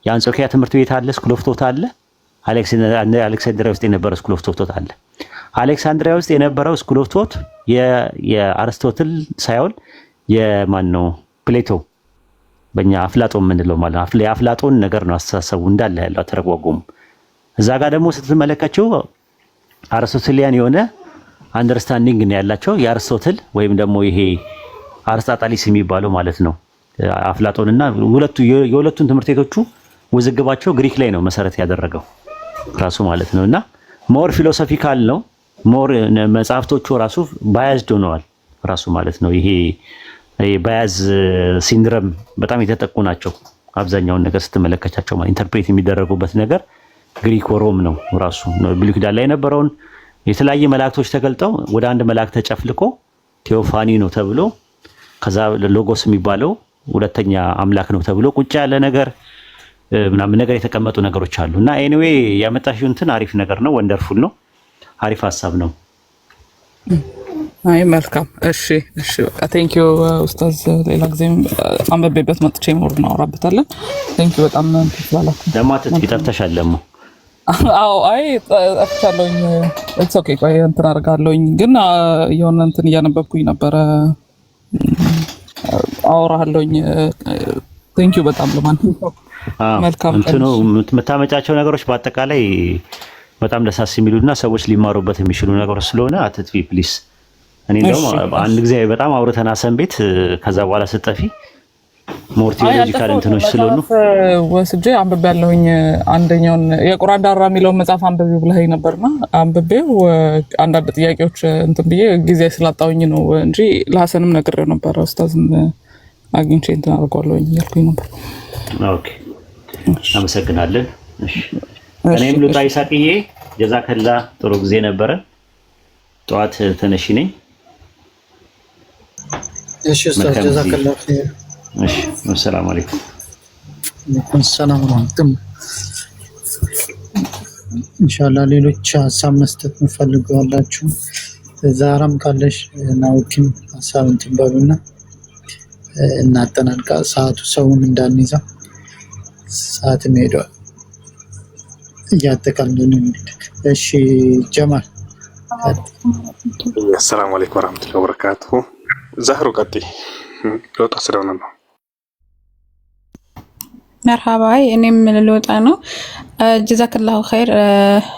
የአንጾኪያ ትምህርት ቤት አለ፣ ስኩል ኦፍ ቶት አለ። አሌክሳንድሪያ ውስጥ የነበረው ስኩል ኦፍ ቶት አለ። አሌክሳንድሪያ ውስጥ የነበረው ስኩል ኦፍ ቶት የአርስቶትል ሳይሆን የማን ነው? ፕሌቶ፣ በእኛ አፍላጦን የምንለው ማለት የአፍላጦን ነገር ነው አስተሳሰቡ እንዳለ ያለው አተረጓጎሙ። እዛ ጋር ደግሞ ስትመለከችው አርስቶትሊያን የሆነ አንደርስታንዲንግ ነው ያላቸው። የአርስቶትል ወይም ደግሞ ይሄ አርስጣጣሊስ የሚባለው ማለት ነው አፍላጦንና የሁለቱን ትምህርት ቤቶቹ ውዝግባቸው ግሪክ ላይ ነው መሰረት ያደረገው ራሱ ማለት ነው። እና ሞር ፊሎሶፊካል ነው። ሞር መጽሐፍቶቹ ራሱ ባያዝድ ሆነዋል ራሱ ማለት ነው። ይሄ ባያዝ ሲንድረም በጣም የተጠቁ ናቸው። አብዛኛውን ነገር ስትመለከቻቸው ማለት ኢንተርፕሬት የሚደረጉበት ነገር ግሪክ ወሮም ነው ራሱ ብሉይ ኪዳን ላይ የነበረውን የተለያየ መላእክቶች ተገልጠው ወደ አንድ መላእክ ተጨፍልቆ ቴዎፋኒ ነው ተብሎ ከዛ ሎጎስ የሚባለው ሁለተኛ አምላክ ነው ተብሎ ቁጭ ያለ ነገር ምናምን ነገር የተቀመጡ ነገሮች አሉ። እና ኤኒዌይ ያመጣሽው እንትን አሪፍ ነገር ነው፣ ወንደርፉል ነው፣ አሪፍ ሀሳብ ነው። አይ መልካም። እሺ በቃ ቴንክ ዩ ኡስታዝ። ሌላ ጊዜም አንበቤበት መጥቼ ሞር እናወራበታለን። ቴንክ ዩ በጣም ተስፋላችሁ። ለማለት ይጠፍተሻል ደግሞ። አዎ አይ ጠፍቻለሁኝ። ኢትስ ኦኬ። ቆይ እንትን አደርጋለሁኝ ግን የሆነ እንትን እያነበብኩኝ ነበረ። አወራለሁኝ። ቴንክ ዩ በጣም ለማንኛውም መልካም እንትኑ የምታመጫቸው ነገሮች በአጠቃላይ በጣም ደሳስ የሚሉና ሰዎች ሊማሩበት የሚችሉ ነገሮች ስለሆነ አትጥፊ ፕሊስ። እኔ ደግሞ አንድ ጊዜ በጣም አውርተና ሰንቤት ከዛ በኋላ ስጠፊ ሞር ቲዮሎጂካል እንትኖች ስለሆኑ ወስጄ አንብቤ ያለሁኝ። አንደኛውን የቁርአን ዳራ የሚለውን መጽሐፍ አንብቤ ብለኸኝ ነበርና አንብቤው አንዳንድ ጥያቄዎች እንትን ብዬ ጊዜ ስላጣሁኝ ነው እንጂ ለሐሰንም ነግሬው ነበር። ኡስታዝን አግኝቼ እንትን አድርጓለሁኝ እያልኩኝ ነበር። ኦኬ አመሰግናለን። እሺ እኔም ልውጣ ይሳቅዬ። ጀዛከላ ጥሩ ጊዜ ነበረ። ጠዋት ተነሺ ነኝ። እሺ ኡስታዝ ጀዛከላ ኸይር። እሺ ሰላም አለይኩም። ወአለይኩም ሰላም ወራህመቱላህ። ኢንሻአላህ ሌሎች ሀሳብ መስጠት እንፈልጋላችሁ። ዛራም ካለሽ ናውኪም ሀሳብ እንትን በሉና እናጠናንቃ። ሰዓቱ ሰውን እንዳንይዛ ሰዓትም ሄዷል። እያጠቃለልን እንግዲህ እሺ ጀማል አሰላሙ አለይኩም ወራህመቱላሂ ወበረካቱሁ። ዛህሩ ቀጥይ ልወጣ ስለሆነ ነው። መርሃባ እኔም ልወጣ ነው። ጀዛከላሁ ኸይር።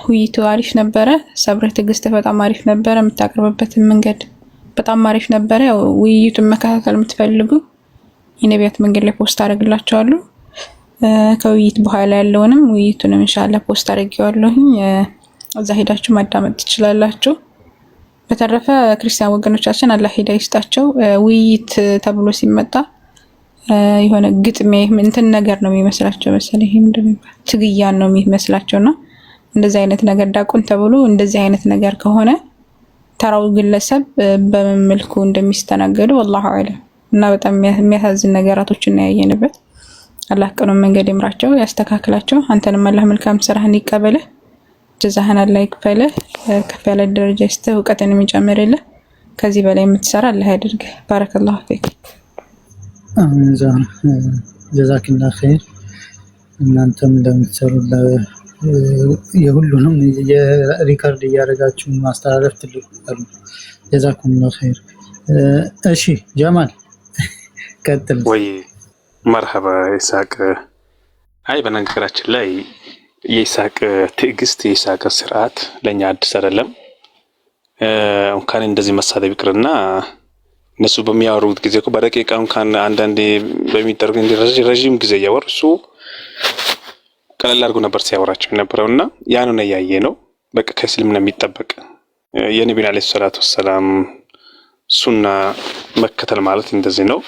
ውይይቱ አሪፍ ነበረ። ሰብረ ትዕግስት በጣም አሪፍ ነበረ። የምታቀርብበት መንገድ በጣም አሪፍ ነበረ። ውይይቱን መከታተል የምትፈልጉ የነቢያት መንገድ ላይ ፖስት አደርግላችኋለሁ። ከውይይት በኋላ ያለውንም ውይይቱንም ኢንሻአላህ ፖስት አድርጌዋለሁኝ። እዛ ሄዳችሁ ማዳመጥ ትችላላችሁ። በተረፈ ክርስቲያን ወገኖቻችን አላህ ሂዳያ ይስጣቸው። ውይይት ተብሎ ሲመጣ የሆነ ግጥሜ እንትን ነገር ነው የሚመስላቸው መሰለኝ። ይሄ ምንድነው ትግያን ነው የሚመስላቸውና እንደዚህ አይነት ነገር ዳቁን ተብሎ እንደዚህ አይነት ነገር ከሆነ ተራው ግለሰብ በምን መልኩ እንደሚስተናገዱ والله اعلم እና በጣም የሚያሳዝን ነገራቶችን ያየንበት። አላህ ቀኑን መንገድ ይምራቸው ያስተካክላቸው። አንተንም አላህ መልካም ስራህን ይቀበልህ። ጀዛህን አላህ ይክፈልህ። ከፍ ያለ ደረጃ ይስጥህ። እውቀትን የሚጨምርልህ። ከዚህ በላይ የምትሰራ አላህ ያድርግህ። ባረከላሁ ፊክ። አሜን። ጀዛከላሁ ኸይር። እናንተም እንደምትሰሩ የሁሉንም የሪካርድ እያደረጋችሁ ማስተላለፍ ትልቅ ነው። ጀዛከላሁ ኸይር። እሺ ጀማል ቀጥል። ወይ መርሐባ ይሳቅ። አይ በነገራችን ላይ የይሳቅ ትዕግስት የይሳቅ ስርዓት ለኛ አዲስ አይደለም። እንኳን እንደዚህ መሳደብ ይቅርና እነሱ በሚያወሩት ጊዜ እኮ በደቂቃ እንኳን አንዳንዴ በሚደረግ ረዥም ጊዜ እያወሩ እሱ ቀለል አድርጎ ነበር ሲያወራቸው የነበረውና ያንን ያየ ነው። በቃ ከእስልምና የሚጠበቅ የነቢዩን አለይሂ ሰላቱ ወሰላም ሱና መከተል ማለት እንደዚህ ነው።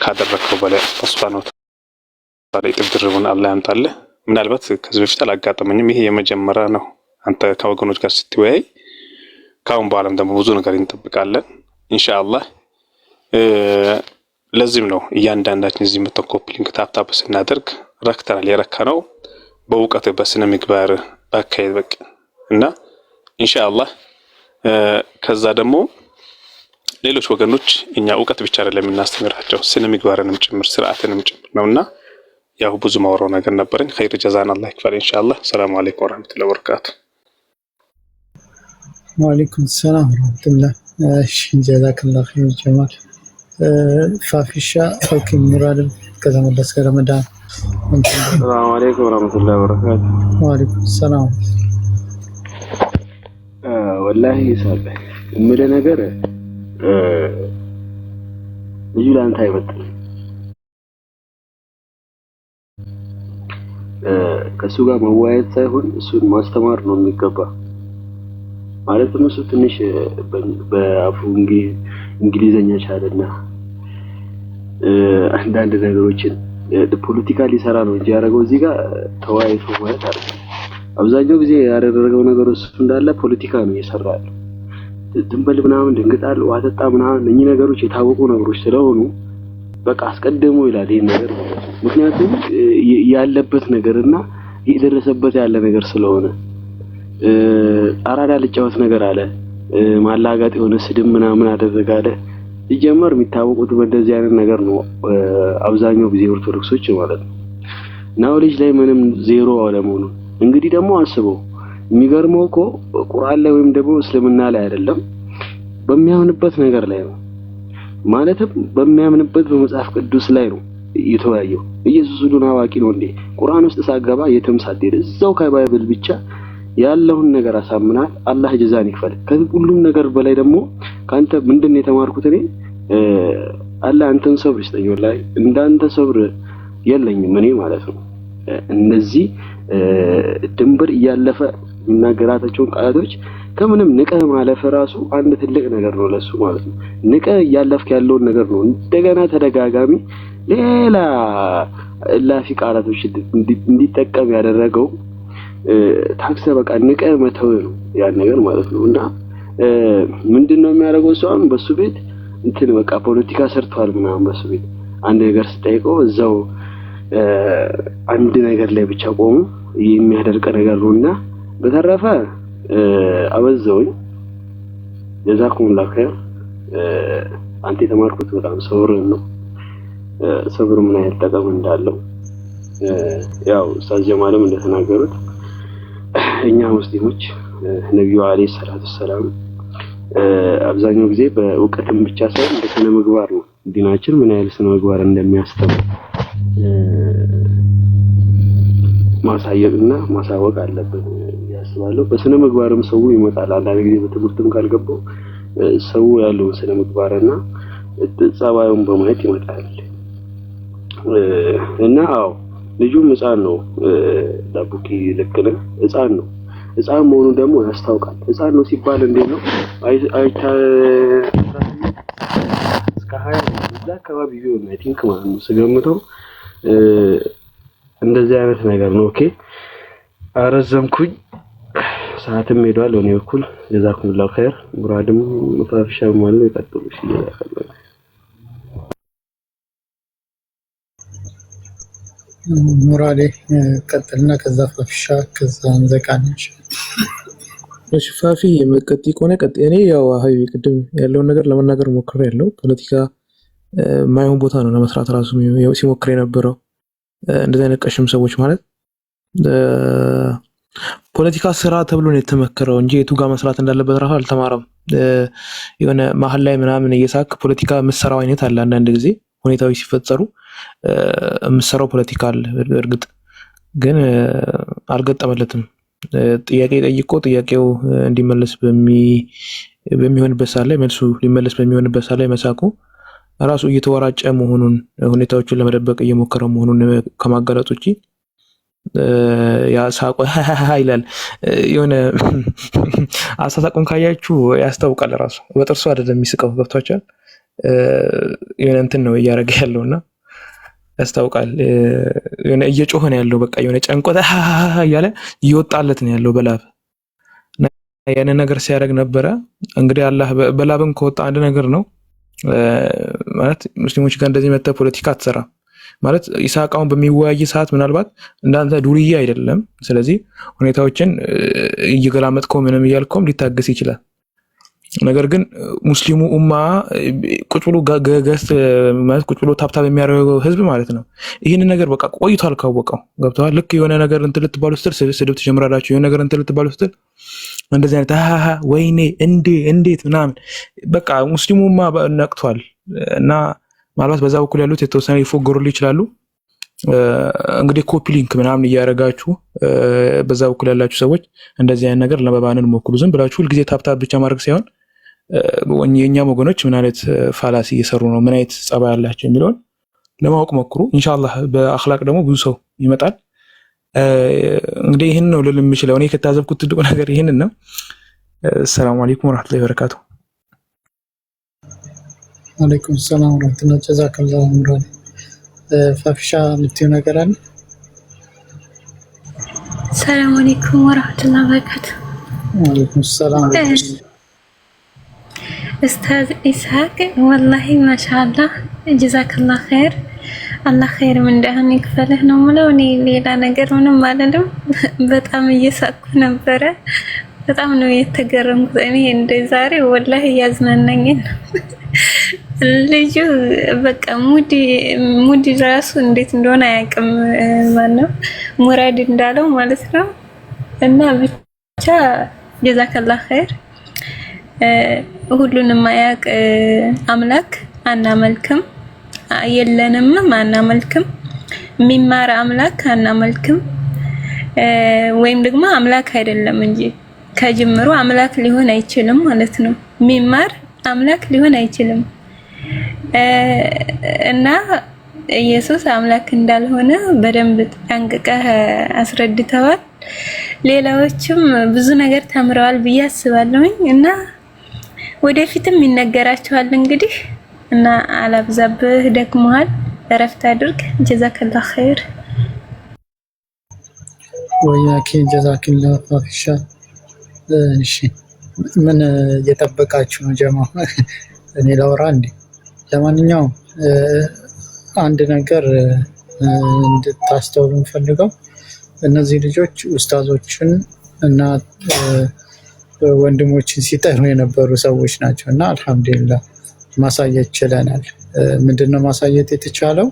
ካደረከው በላይ ሱብሃነሁ ወተዓላ ይጥብድሩን አላህ ያምጣልህ። ምናልባት ከዚህ በፊት አላጋጠመኝም። ይሄ የመጀመሪያ ነው። አንተ ከወገኖች ጋር ስትወያይ ካሁን በኋላም ደግሞ ብዙ ነገር እንጠብቃለን ኢንሻአላህ። ለዚህም ነው እያንዳንዳችን እዚህ መተን ኮፒ ሊንክ ታፕ ስናደርግ ረክተናል። የረካነው በእውቀት በስነ ምግባር አካሄድ በቃ እና ኢንሻአላህ ከዛ ደግሞ ሌሎች ወገኖች እኛ እውቀት ብቻ አይደለም የምናስተምራቸው ስነ ምግባርንም ጭምር ስርዓትንም ጭምር ነውና ያው ብዙ ማወራው ነገር ነበረኝ። ኸይር ጀዛን አላህ ይክፈል ኢንሻአላህ። ሰላም አለይኩም ወራህመቱላሂ ወበረካቱ። ወአለይኩም ሰላም ወራህመቱላህ። እሺ ጀዛከላሁ ኸይር ጀማል። ፋፊሻ ኦኬ ሙራድ ከተመለስ ከረመዳን ሰላም አለይኩም ወራህመቱላሂ ወበረካቱ። ወአለይኩም ሰላም። ወላሂ ይሳቅ የምልህ ነገር ልጁ ለአንተ አይመጥንም። ከሱ ጋር መወያየት ሳይሆን እሱን ማስተማር ነው የሚገባ። ማለትም እሱ ትንሽ በአፉ እንግሊዘኛ ቻለና አንዳንድ ነገሮችን ፖለቲካሊ ሰራ ነው እንጂ ያደረገው እዚህ ጋር ተወያይቶ ማለት አይደለም። አብዛኛው ጊዜ ያደረገው ነገር እሱ እንዳለ ፖለቲካ ነው እየሰራ ያለው። ድንበል ምናምን ድንግጣል ዋተጣ ምናምን እኚህ ነገሮች የታወቁ ነገሮች ስለሆኑ በቃ አስቀድሞ ይላል ይሄን ነገር። ምክንያቱም ያለበት ነገርና የደረሰበት ያለ ነገር ስለሆነ አራዳ ልጫወት ነገር አለ ማላጋጥ የሆነ ስድብ ምናምን አደረጋለ። ሲጀመር የሚታወቁት በእንደዚህ አይነት ነገር ነው አብዛኛው ጊዜ ኦርቶዶክሶች ማለት ነው። ናውሌጅ ላይ ምንም ዜሮ አለመሆኑ እንግዲህ ደግሞ አስበው። የሚገርመው እኮ ቁርአን ላይ ወይም ደግሞ እስልምና ላይ አይደለም በሚያምንበት ነገር ላይ ነው። ማለትም በሚያምንበት በመጽሐፍ ቅዱስ ላይ ነው የተወያየው። ኢየሱስ ሁሉን አዋቂ ነው እንዴ? ቁርአን ውስጥ ሳገባ የትም ሳትሄድ እዛው ከባይብል ብቻ ያለውን ነገር አሳምናል። አላህ ጀዛን ይክፈል። ከሁሉም ነገር በላይ ደግሞ ካንተ ምንድነው የተማርኩት እኔ አላህ አንተን ሰብር ይስጠኝ። ወላሂ እንዳንተ ሰብር የለኝም እኔ ማለት ነው። እነዚህ ድንበር እያለፈ የሚናገራቸው ቃላቶች ከምንም ንቀህ ማለፍ ራሱ አንድ ትልቅ ነገር ነው ለሱ ማለት ነው። ንቀህ እያለፍክ ያለውን ነገር ነው እንደገና ተደጋጋሚ ሌላ ላፊ ቃላቶች እንዲጠቀም ያደረገው ታክሰ በቃ ንቀህ መተው ነው ያን ነገር ማለት ነው። እና ምንድነው የሚያደርገው ሰው በሱ ቤት እንትን በቃ ፖለቲካ ሰርቷል ምናምን በሱ ቤት አንድ ነገር ስጠይቀው እዛው አንድ ነገር ላይ ብቻ ቆሞ የሚያደርቅ ነገር ነውና በተረፈ አበዛውኝ ጀዛኩሙላህ ኸይር። አንተ የተማርኩት በጣም ሰብር ነው። ሰብር ምን አይነት ጠቀም እንዳለው ያው ኡስታዝ ጀማልም እንደተናገሩት እኛ ሙስሊሞች ነብዩ አለይሂ ሰላቱ ሰላም አብዛኛው ጊዜ በእውቀትም ብቻ ሳይሆን በስነ ምግባር ነው ዲናችን ምን ያህል ስነ ምግባር እንደሚያስተምር ማሳየትና ማሳወቅ አለብን ያስባለሁ። በስነ ምግባርም ሰው ይመጣል። አንዳንድ ጊዜ በትምህርትም ካልገባው ሰው ያለው ስነ ምግባርና ጸባዩን በማየት ይመጣል። እና አዎ ልጁም ሕፃን ነው። ዳቡኪ ልክ ነህ፣ ሕፃን ነው። ሕፃን መሆኑ ደግሞ ያስታውቃል። ሕፃን ነው ሲባል እንዴት ነው አይታ እስከ 20 እዛ አካባቢ ቢሆን አይ ቲንክ ማለት ነው ስገምተው እንደዚህ አይነት ነገር ነው። ኦኬ አረዘምኩኝ፣ ሰዓትም ሄዷል። በእኔ በኩል ጀዛኩሙላሁ ኸይር። ሙራድም መፋፍሻም ማለት ነው ይቀጥሉ ሲያቀርብ ሙራዴ ቀጥልና ከዛ ፋፍሻ ከዛ እንዘቃነሽ። እሺ ፋፊ የምትቀጥይ ከሆነ ቀጥይ። እኔ ያው ሀይቢ ቅድም ያለውን ነገር ለመናገር ሞክሬያለሁ። ፖለቲካ ማይሆን ቦታ ነው ለመስራት ራሱ ሲሞክር የነበረው እንደዚህ አይነት ቀሽም ሰዎች ማለት ፖለቲካ ስራ ተብሎ ነው የተመከረው እንጂ የቱ ጋር መስራት እንዳለበት ራሱ አልተማረም። የሆነ መሀል ላይ ምናምን እየሳክ ፖለቲካ የምትሰራው አይነት አለ። አንዳንድ ጊዜ ሁኔታዎች ሲፈጠሩ የምትሰራው ፖለቲካ አለ። እርግጥ ግን አልገጠመለትም። ጥያቄ ጠይቆ ጥያቄው እንዲመለስ በሚሆንበት ሰዓት ላይ መልሱ ሊመለስ በሚሆንበት ሰዓት ላይ መሳቁ ራሱ እየተወራጨ መሆኑን ሁኔታዎችን ለመደበቅ እየሞከረ መሆኑን ከማጋለጥ ውጪ ያ ሳቆ ይላል። የሆነ አሳሳቁን ካያችሁ ያስታውቃል። ራሱ በጥርሱ አይደለም የሚስቀው። ገብቷችኋል? የሆነ እንትን ነው እያደረገ ያለውና ያስታውቃል። የሆነ እየጮኸ ነው ያለው። በቃ የሆነ ጨንቆት እያለ እየወጣለት ነው ያለው በላብ። ያንን ነገር ሲያደርግ ነበረ። እንግዲህ አላህ በላብም ከወጣ አንድ ነገር ነው ማለት ሙስሊሞች ጋር እንደዚህ መተ ፖለቲካ አትሰራ ማለት ኢሳቃውን በሚወያይ ሰዓት ምናልባት እንዳንተ ዱርዬ አይደለም። ስለዚህ ሁኔታዎችን እየገላመጥከው ምንም እያልከውም ሊታገስ ይችላል። ነገር ግን ሙስሊሙ ኡማ ቁጭ ብሎ ገስት ማለት ቁጭ ብሎ ታብታብ የሚያደርገው ህዝብ ማለት ነው። ይህንን ነገር በቃ ቆይቷል ካወቀው። ገብተዋል? ልክ የሆነ ነገር እንትን ልትባሉ ስትል ስድብ ትጀምራላችሁ። የሆነ ነገር እንትን ልትባሉ ስትል እንደዚህ አይነት ወይኔ እንዴት ምናምን በቃ ሙስሊሙማ ነቅቷል። እና ምናልባት በዛ በኩል ያሉት የተወሰነ ሊፎገሩልህ ይችላሉ። እንግዲህ ኮፒ ሊንክ ምናምን እያደረጋችሁ በዛ በኩል ያላችሁ ሰዎች እንደዚህ አይነት ነገር ለመባነን ሞክሩ። ዝም ብላችሁ ሁልጊዜ ታብታብ ብቻ ማድረግ ሳይሆን የእኛም ወገኖች ምን አይነት ፋላሲ እየሰሩ ነው፣ ምን አይነት ጸባይ ያላቸው የሚለውን ለማወቅ ሞክሩ። ኢንሻአላህ በአኽላቅ ደግሞ ብዙ ሰው ይመጣል። እንግዲህ ይህን ነው ልል የምችለው። እኔ ከታዘብኩት ትልቁ ነገር ይህንን ነው። ሰላም አለይኩም ወራህመቱላሂ ወበረካቱ። አለይኩም ሰላም ወራህመቱላሂ ጀዛከላሁ ኸይራን። ፋፍሻ የምትይው ነገር አለ? ሰላም አለይኩም ወራህመቱላሂ ወበረካቱ። ወአለይኩም ሰላም ኡስታዝ ኢስሐቅ ወላሂ ማሻአላህ ጀዛከላሁ ኸይር። አላህ ኸይር ምንዳህን ይክፈልህ ነው የምለው። እኔ ሌላ ነገር ምንም አልልም። በጣም እየሳቅኩ ነበረ። በጣም ነው የተገረምኩት እኔ እንደ ዛሬ ወላሂ ያዝናናኝ ልጁ በቃ ሙዲ ራሱ እንዴት እንደሆነ አያውቅም ማነው ሙራድ እንዳለው ማለት ነው። እና ብቻ ጀዛከላህ ኸይር። ሁሉንም ማያቅ አምላክ አናመልክም፣ የለንም አናመልክም፣ የሚማር አምላክ አናመልክም። ወይም ደግሞ አምላክ አይደለም እንጂ ከጅምሩ አምላክ ሊሆን አይችልም ማለት ነው። የሚማር አምላክ ሊሆን አይችልም። እና ኢየሱስ አምላክ እንዳልሆነ በደንብ ጠንቅቀህ አስረድተዋል። ሌላዎችም ብዙ ነገር ተምረዋል ብዬ አስባለሁኝ እና ወደፊትም ይነገራቸዋል እንግዲህ እና አላብዛብህ፣ ደክሞሃል፣ እረፍት አድርግ። ጀዛከላህ ኸይር። ወያኪ ጀዛከላህ ፋፊሻ። እሺ ምን እየጠበቃችሁ ነው ጀማ? እኔ ላውራ እንዴ? ለማንኛውም አንድ ነገር እንድታስተውሉ ፈልገው እነዚህ ልጆች ኡስታዞችን እና ወንድሞችን ሲጠሩ የነበሩ ሰዎች ናቸው እና አልহামዱሊላህ ማሳየት ችለናል። ምንድነው ማሳየት የተቻለው?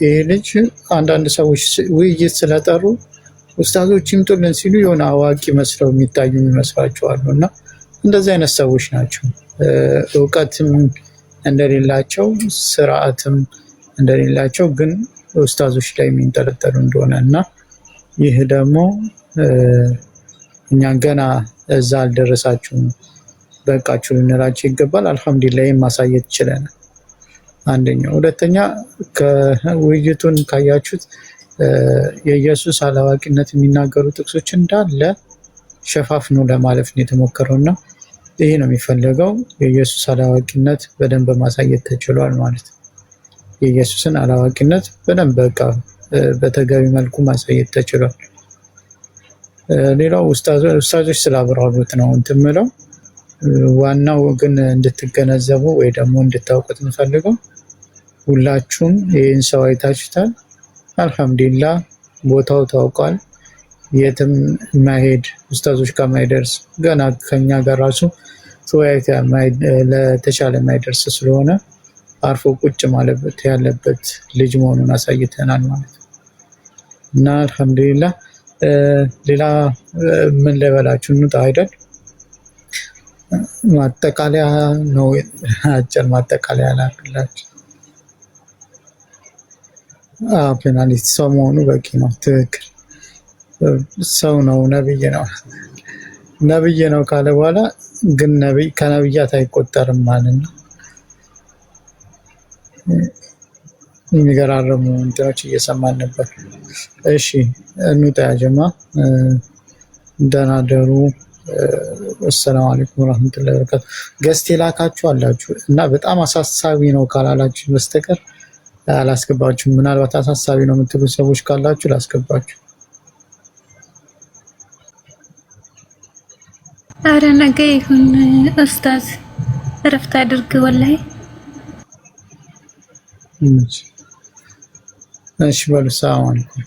ይሄ ልጅ አንዳንድ ሰዎች ውይይት ስለጠሩ ኡስታዞች ይምጡልን ሲሉ የሆነ አዋቂ መስለው የሚታዩ ይመስላቸዋል እና እንደዚህ አይነት ሰዎች ናቸው። እውቀትም እንደሌላቸው ስርዓትም እንደሌላቸው ግን ኡስታዞች ላይ የሚንጠለጠሉ እንደሆነ እና ይህ ደግሞ እኛ ገና እዛ አልደረሳችሁም በቃችሁ ልንላቸው ይገባል። አልহামዱሊላህ ማሳየት ይችላል። አንደኛው። ሁለተኛ ከውይይቱን ካያችሁት የኢየሱስ አላዋቂነት የሚናገሩ ጥቅሶች እንዳለ ሸፋፍኖ ለማለፍ ነው የተሞከረውና ይሄ ነው የሚፈልገው። የኢየሱስ አላዋቂነት በደንብ ማሳየት ተችሏል ማለት ነው። የኢየሱስን አላዋቂነት በደንብ በቃ በተገቢ መልኩ ማሳየት ተችሏል። ሌላው ኡስታዞች ስላብራሩት ነው እንትምለው። ዋናው ግን እንድትገነዘቡ ወይ ደግሞ እንድታውቁት እንፈልገው ሁላችሁም ይህን ሰው አይታችሁታል። አልহামዱሊላህ ቦታው ታውቋል። የትም ማይሄድ ኡስታዞች ጋር ማይደርስ ገና ከኛ ጋር ራሱ ተወያይታ ለተሻለ ማይደርስ ስለሆነ አርፎ ቁጭ ማለት ያለበት ልጅ መሆኑን አሳይተናል ማለት ነው እና አልহামዱሊላህ። ሌላ ምን ልበላችሁ እንውጣ አይደል? ማጠቃለያ ነው፣ አጭር ማጠቃለያ ላድርግላችሁ። ፔናልቲ ሰው መሆኑ በቂ ነው። ትክክል፣ ሰው ነው፣ ነብይ ነው ካለ በኋላ ግን ነብይ ከነብያት አይቆጠርም ማለት ነው። የሚገራረሙ እንትኖች እየሰማን ነበር። እሺ እንውጣ ያጀማ። ደህና ደሩ። ወሰላሙ አለይኩም ወራህመቱላሂ ወበረካቱ። ገስት የላካችሁ አላችሁ እና በጣም አሳሳቢ ነው ካላላችሁ በስተቀር አላስገባችሁም። ምናልባት አሳሳቢ ነው የምትሉ ሰዎች ካላችሁ ላስገባችሁ። አረ ነገ ይሁን ኡስታዝ፣ እረፍት አድርግ ወላሂ። እሺ በሉ ሰላም አለይኩም።